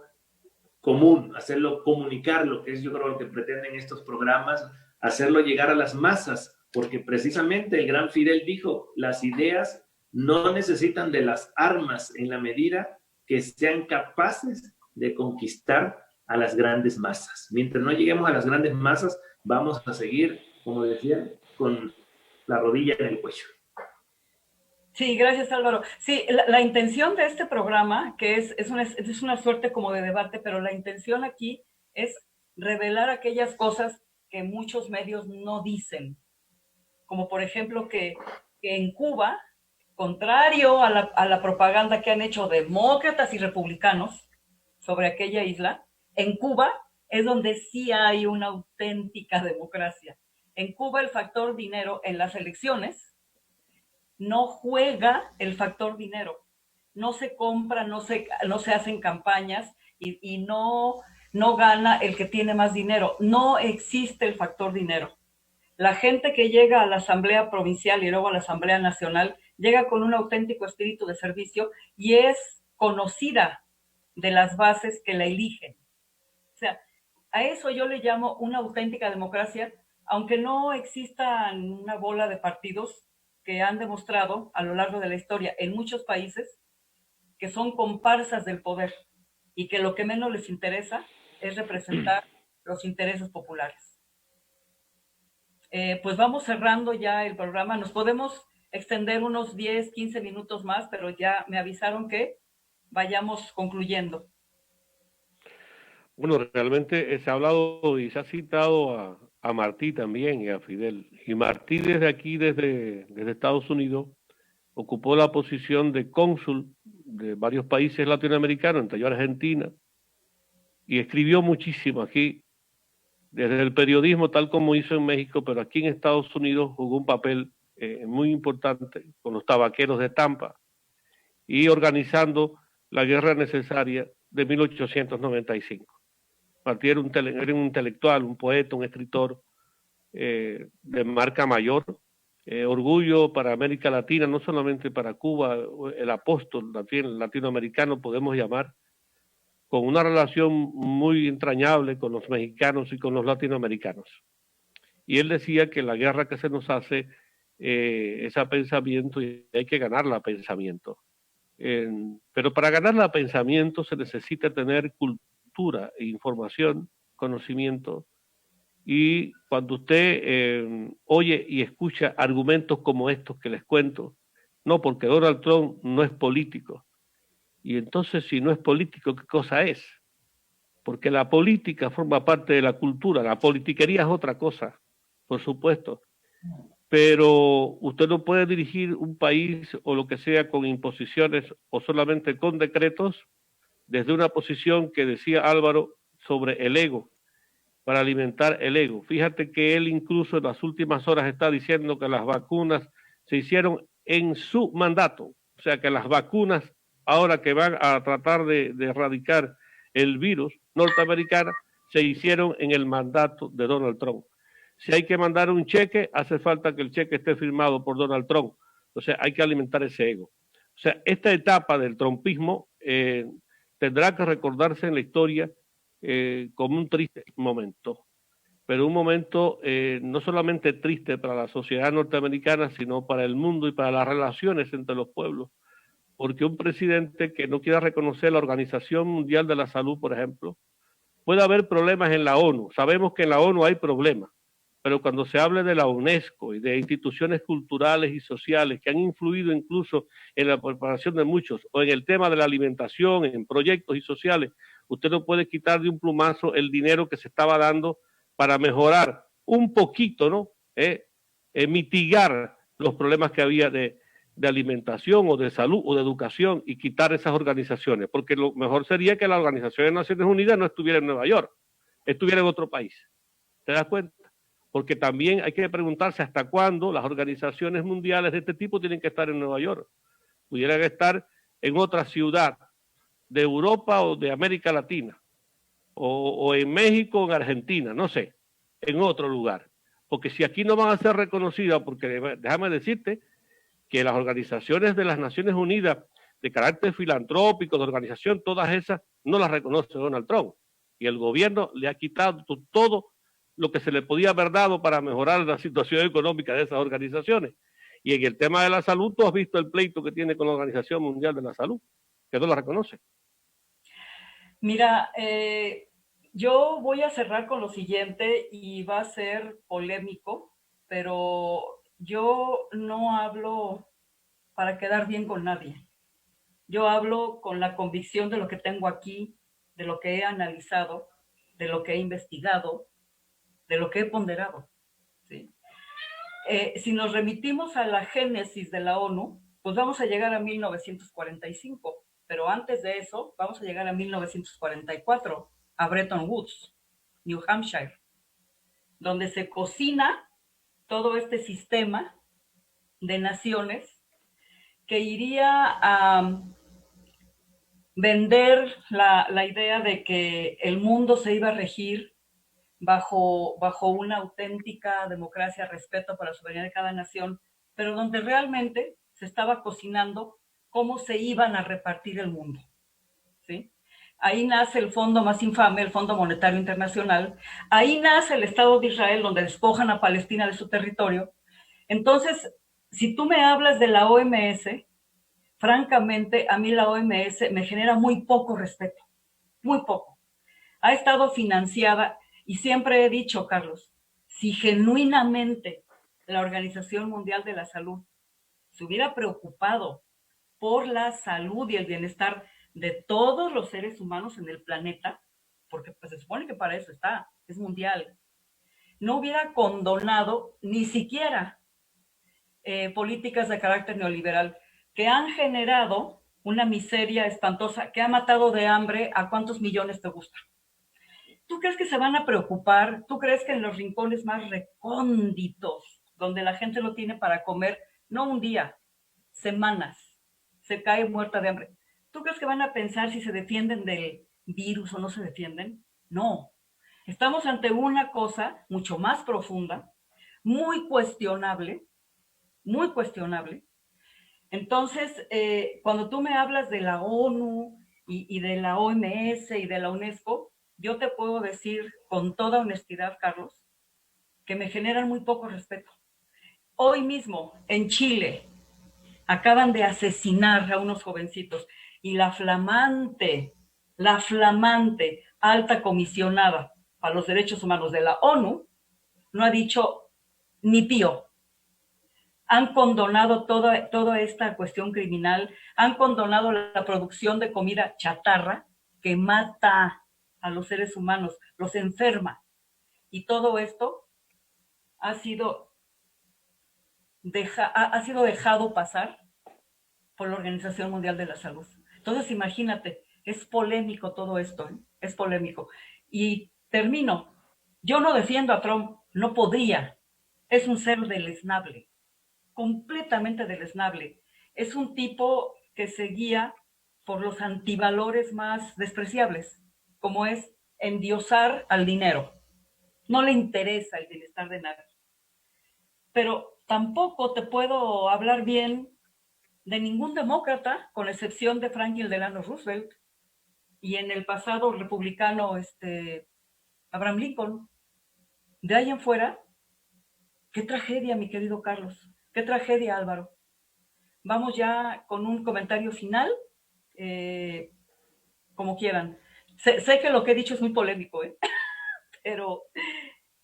común, hacerlo comunicarlo, que es yo creo lo que pretenden estos programas, hacerlo llegar a las masas, porque precisamente el gran Fidel dijo, las ideas no necesitan de las armas en la medida que sean capaces de conquistar a las grandes masas. Mientras no lleguemos a las grandes masas, vamos a seguir, como decía, con la rodilla en el cuello. Sí, gracias, Álvaro. Sí, la intención de este programa, que es una suerte como de debate, pero la intención aquí es revelar aquellas cosas que muchos medios no dicen, como por ejemplo que en Cuba, contrario a la propaganda que han hecho demócratas y republicanos sobre aquella isla, en Cuba es donde sí hay una auténtica democracia. En Cuba el factor dinero en las elecciones no juega el factor dinero, no se compra, no se hacen campañas y no gana el que tiene más dinero, no existe el factor dinero. La gente que llega a la Asamblea Provincial y luego a la Asamblea Nacional llega con un auténtico espíritu de servicio y es conocida de las bases que la eligen. O sea, A eso yo le llamo una auténtica democracia, aunque no existan una bola de partidos que han demostrado a lo largo de la historia en muchos países que son comparsas del poder y que lo que menos les interesa es representar los intereses populares. Pues vamos cerrando ya el programa. Nos podemos extender unos 10, 15 minutos más, pero ya me avisaron que vayamos concluyendo. Bueno, realmente se ha hablado y se ha citado a Martí también y a Fidel. Y Martí desde aquí, desde Estados Unidos, ocupó la posición de cónsul de varios países latinoamericanos, entre ellos Argentina, y escribió muchísimo aquí, desde el periodismo, tal como hizo en México, pero aquí en Estados Unidos jugó un papel muy importante con los tabaqueros de Tampa y organizando la guerra necesaria de 1895. Martí era un intelectual, un poeta, un escritor de marca mayor, orgullo para América Latina, no solamente para Cuba, el apóstol latinoamericano podemos llamar, con una relación muy entrañable con los mexicanos y con los latinoamericanos. Y él decía que la guerra que se nos hace es a pensamiento y hay que ganarla a pensamiento. Pero para ganarla a pensamiento se necesita tener cultura, información, conocimiento. Y cuando usted oye y escucha argumentos como estos que les cuento, no, porque Donald Trump no es político. Y entonces, si no es político, ¿qué cosa es? Porque la política forma parte de la cultura, la politiquería es otra cosa, por supuesto. Pero usted no puede dirigir un país o lo que sea con imposiciones o solamente con decretos desde una posición que decía Álvaro sobre el ego, para alimentar el ego. Fíjate que él incluso en las últimas horas está diciendo que las vacunas se hicieron en su mandato, o sea que las vacunas ahora que van a tratar de erradicar el virus norteamericano se hicieron en el mandato de Donald Trump. Si hay que mandar un cheque, hace falta que el cheque esté firmado por Donald Trump. O sea, hay que alimentar ese ego. O sea, esta etapa del trumpismo tendrá que recordarse en la historia como un triste momento, pero un momento no solamente triste para la sociedad norteamericana, sino para el mundo y para las relaciones entre los pueblos, porque un presidente que no quiera reconocer la Organización Mundial de la Salud, por ejemplo, puede haber problemas en la ONU, sabemos que en la ONU hay problemas, pero cuando se hable de la UNESCO y de instituciones culturales y sociales que han influido incluso en la preparación de muchos, o en el tema de la alimentación, en proyectos y sociales, usted no puede quitar de un plumazo el dinero que se estaba dando para mejorar un poquito, ¿no? Mitigar los problemas que había de alimentación o de salud o de educación y quitar esas organizaciones, porque lo mejor sería que la Organización de Naciones Unidas no estuviera en Nueva York, estuviera en otro país. ¿Te das cuenta? Porque también hay que preguntarse hasta cuándo las organizaciones mundiales de este tipo tienen que estar en Nueva York. Pudieran estar en otra ciudad de Europa o de América Latina, o en México o en Argentina, no sé, en otro lugar. Porque si aquí no van a ser reconocidas, porque déjame decirte que las organizaciones de las Naciones Unidas de carácter filantrópico, de organización, todas esas no las reconoce Donald Trump. Y el gobierno le ha quitado todo lo que se le podía haber dado para mejorar la situación económica de esas organizaciones. Y en el tema de la salud, tú has visto el pleito que tiene con la Organización Mundial de la Salud, que no la reconoce. Mira, yo voy a cerrar con lo siguiente y va a ser polémico, pero yo no hablo para quedar bien con nadie. Yo hablo con la convicción de lo que tengo aquí, de lo que he analizado, de lo que he investigado, de lo que he ponderado. ¿Sí? Si nos remitimos a la génesis de la ONU, pues vamos a llegar a 1945, pero antes de eso vamos a llegar a 1944, a Bretton Woods, New Hampshire, donde se cocina todo este sistema de naciones que iría a vender la idea de que el mundo se iba a regir bajo una auténtica democracia, respeto para la soberanía de cada nación, pero donde realmente se estaba cocinando cómo se iban a repartir el mundo, ¿sí? ahí nace el fondo más infame, el Fondo Monetario Internacional, ahí nace el Estado de Israel, donde despojan a Palestina de su territorio. Entonces, si tú me hablas de la OMS, francamente, a mí la OMS me genera muy poco respeto, muy poco. Ha estado financiada, y siempre he dicho, Carlos, si genuinamente la Organización Mundial de la Salud se hubiera preocupado por la salud y el bienestar de todos los seres humanos en el planeta, porque pues se supone que para eso está, es mundial, no hubiera condonado ni siquiera políticas de carácter neoliberal que han generado una miseria espantosa, que ha matado de hambre a cuántos millones te gusta. ¿Tú crees que se van a preocupar? ¿Tú crees que en los rincones más recónditos, donde la gente no tiene para comer, no un día, semanas, se cae muerta de hambre? ¿Tú crees que van a pensar si se defienden del virus o no se defienden? No. Estamos ante una cosa mucho más profunda, muy cuestionable, muy cuestionable. Entonces, cuando tú me hablas de la ONU y de la OMS y de la UNESCO, yo te puedo decir con toda honestidad, Carlos, que me generan muy poco respeto. Hoy mismo, en Chile, acaban de asesinar a unos jovencitos y la flamante alta comisionada para los derechos humanos de la ONU no ha dicho ni pío. Han condonado toda esta cuestión criminal, han condonado la producción de comida chatarra que mata a los seres humanos, los enferma. Y todo esto ha sido dejado pasar por la Organización Mundial de la Salud. Entonces, imagínate, es polémico todo esto, ¿eh? Es polémico. Y termino. Yo no defiendo a Trump, no podría. Es un ser deleznable, completamente deleznable. Es un tipo que se guía por los antivalores más despreciables, como es endiosar al dinero. No le interesa el bienestar de nadie. Pero tampoco te puedo hablar bien de ningún demócrata, con excepción de Franklin Delano Roosevelt y en el pasado republicano Abraham Lincoln. De ahí en fuera, qué tragedia, mi querido Carlos, qué tragedia, Álvaro. Vamos ya con un comentario final, como quieran. Sé que lo que he dicho es muy polémico, pero,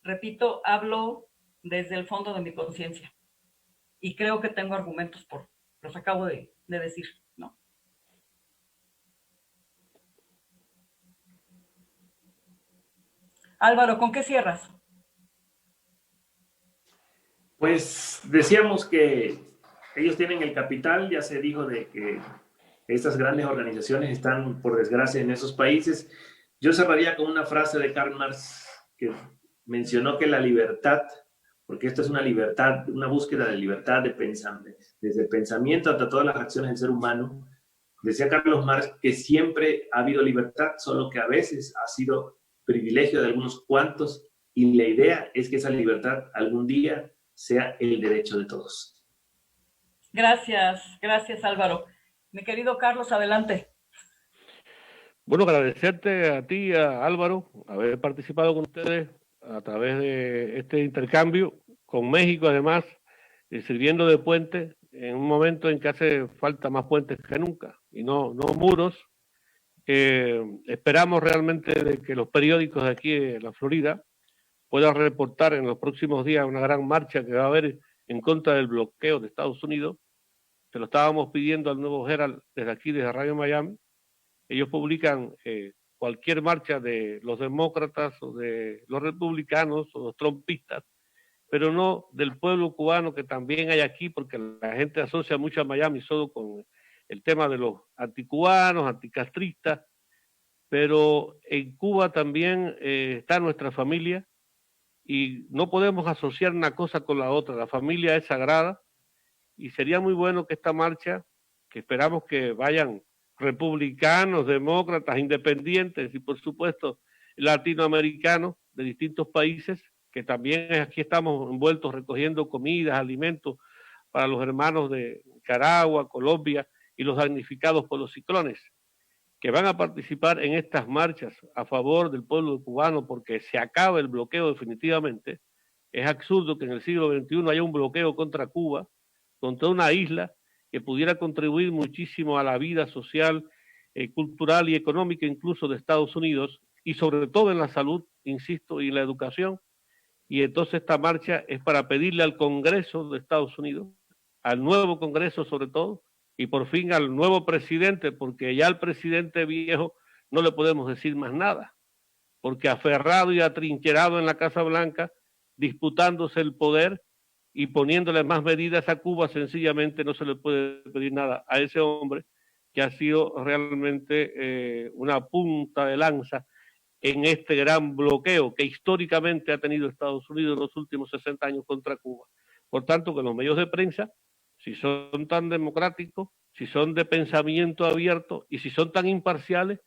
repito, hablo desde el fondo de mi conciencia y creo que tengo argumentos los acabo de decir, ¿no? Álvaro, ¿con qué cierras? Pues decíamos que ellos tienen el capital, ya se dijo de que estas grandes organizaciones están, por desgracia, en esos países. Yo cerraría con una frase de Karl Marx que mencionó que la libertad, porque esto es una libertad, una búsqueda de libertad de pensamiento, desde el pensamiento hasta todas las acciones del ser humano. Decía Carlos Marx que siempre ha habido libertad, solo que a veces ha sido privilegio de algunos cuantos, y la idea es que esa libertad algún día sea el derecho de todos. Gracias Álvaro. Mi querido Carlos, adelante. Bueno, agradecerte a ti, a Álvaro, haber participado con ustedes a través de este intercambio con México, además, sirviendo de puente en un momento en que hace falta más puentes que nunca y no muros. Esperamos realmente de que los periódicos de aquí de la Florida puedan reportar en los próximos días una gran marcha que va a haber en contra del bloqueo de Estados Unidos. Se lo estábamos pidiendo al Nuevo Herald desde aquí, desde Radio Miami. Ellos publican cualquier marcha de los demócratas o de los republicanos o los trumpistas, pero no del pueblo cubano que también hay aquí, porque la gente asocia mucho a Miami solo con el tema de los anticubanos, anticastristas, pero en Cuba también está nuestra familia y no podemos asociar una cosa con la otra. La familia es sagrada y sería muy bueno que esta marcha, que esperamos que vayan republicanos, demócratas, independientes y por supuesto latinoamericanos de distintos países, que también aquí estamos envueltos recogiendo comidas, alimentos para los hermanos de Nicaragua, Colombia y los damnificados por los ciclones. que van a participar en estas marchas a favor del pueblo cubano porque se acabe el bloqueo definitivamente. Es absurdo que en el siglo XXI haya un bloqueo contra Cuba, contra una isla que pudiera contribuir muchísimo a la vida social, cultural y económica incluso de Estados Unidos, y sobre todo en la salud, insisto, y la educación. Y entonces esta marcha es para pedirle al Congreso de Estados Unidos, al nuevo Congreso sobre todo, y por fin al nuevo presidente, porque ya al presidente viejo no le podemos decir más nada, porque aferrado y atrincherado en la Casa Blanca, disputándose el poder y poniéndole más medidas a Cuba, sencillamente no se le puede pedir nada a ese hombre que ha sido realmente una punta de lanza en este gran bloqueo que históricamente ha tenido Estados Unidos en los últimos 60 años contra Cuba. Por tanto, que los medios de prensa, si son tan democráticos, si son de pensamiento abierto y si son tan imparciales,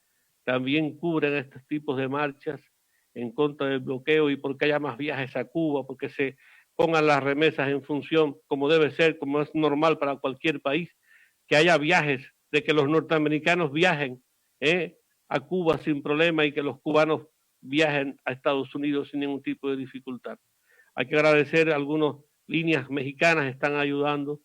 también cubren estos tipos de marchas en contra del bloqueo y porque haya más viajes a Cuba, porque se pongan las remesas en función, como debe ser, como es normal para cualquier país, que haya viajes, de que los norteamericanos viajen a Cuba sin problema y que los cubanos viajen a Estados Unidos sin ningún tipo de dificultad. Hay que agradecer a algunas líneas mexicanas, están ayudando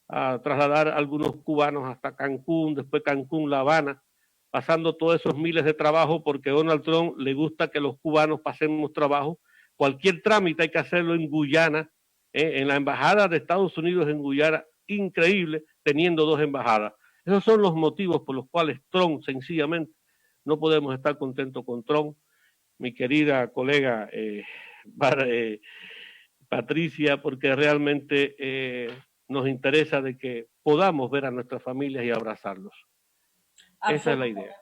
a trasladar a algunos cubanos hasta Cancún, después Cancún, La Habana, pasando todos esos miles de trabajos porque a Donald Trump le gusta que los cubanos pasemos trabajo. Cualquier trámite hay que hacerlo en Guyana, en la embajada de Estados Unidos en Guyana, increíble, teniendo 2 embajadas. Esos son los motivos por los cuales Trump, sencillamente, no podemos estar contentos con Trump. Mi querida colega Patricia, porque realmente nos interesa de que podamos ver a nuestras familias y abrazarlos. Esa es la idea.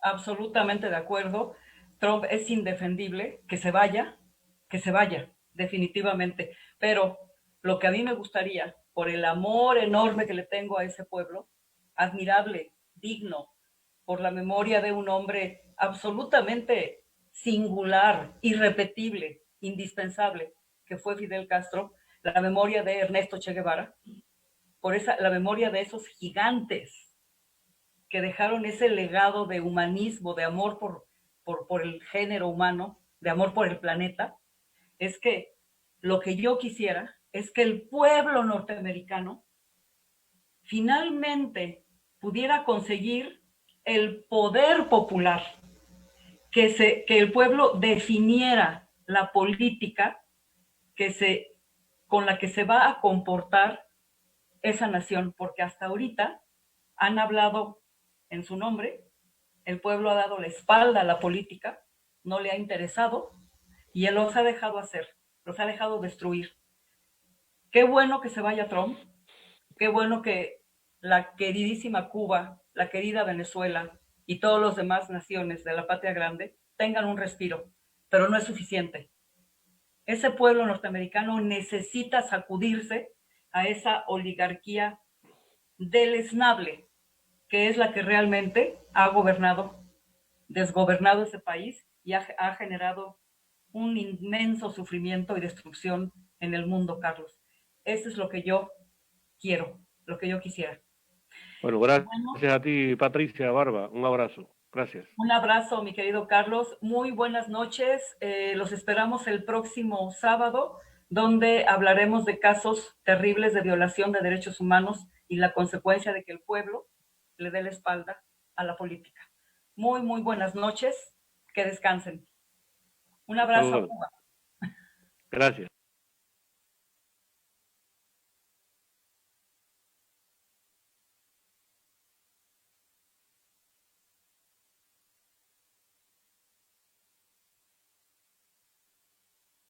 Absolutamente de acuerdo. Trump es indefendible, que se vaya, definitivamente. Pero lo que a mí me gustaría, por el amor enorme que le tengo a ese pueblo, admirable, digno, por la memoria de un hombre absolutamente singular, irrepetible, indispensable, que fue Fidel Castro, la memoria de Ernesto Che Guevara, la memoria de esos gigantes que dejaron ese legado de humanismo, de amor por el género humano, de amor por el planeta, es que lo que yo quisiera es que el pueblo norteamericano finalmente pudiera conseguir el poder popular, que el pueblo definiera la política con la que se va a comportar esa nación, porque hasta ahorita han hablado en su nombre, el pueblo ha dado la espalda a la política, no le ha interesado y él los ha dejado hacer, los ha dejado destruir. Qué bueno que se vaya Trump, qué bueno que la queridísima Cuba, la querida Venezuela y todas las demás naciones de la patria grande tengan un respiro, pero no es suficiente. Ese pueblo norteamericano necesita sacudirse a esa oligarquía deleznable, que es la que realmente ha desgobernado ese país y ha generado un inmenso sufrimiento y destrucción en el mundo, Carlos. Eso es lo que yo quiero, lo que yo quisiera. Bueno, gracias a ti, Patricia Barba. Un abrazo. Gracias. Un abrazo, mi querido Carlos. Muy buenas noches. Los esperamos el próximo sábado, donde hablaremos de casos terribles de violación de derechos humanos y la consecuencia de que el pueblo le dé la espalda a la política. Muy, muy buenas noches. Que descansen. Un abrazo a Cuba. Gracias.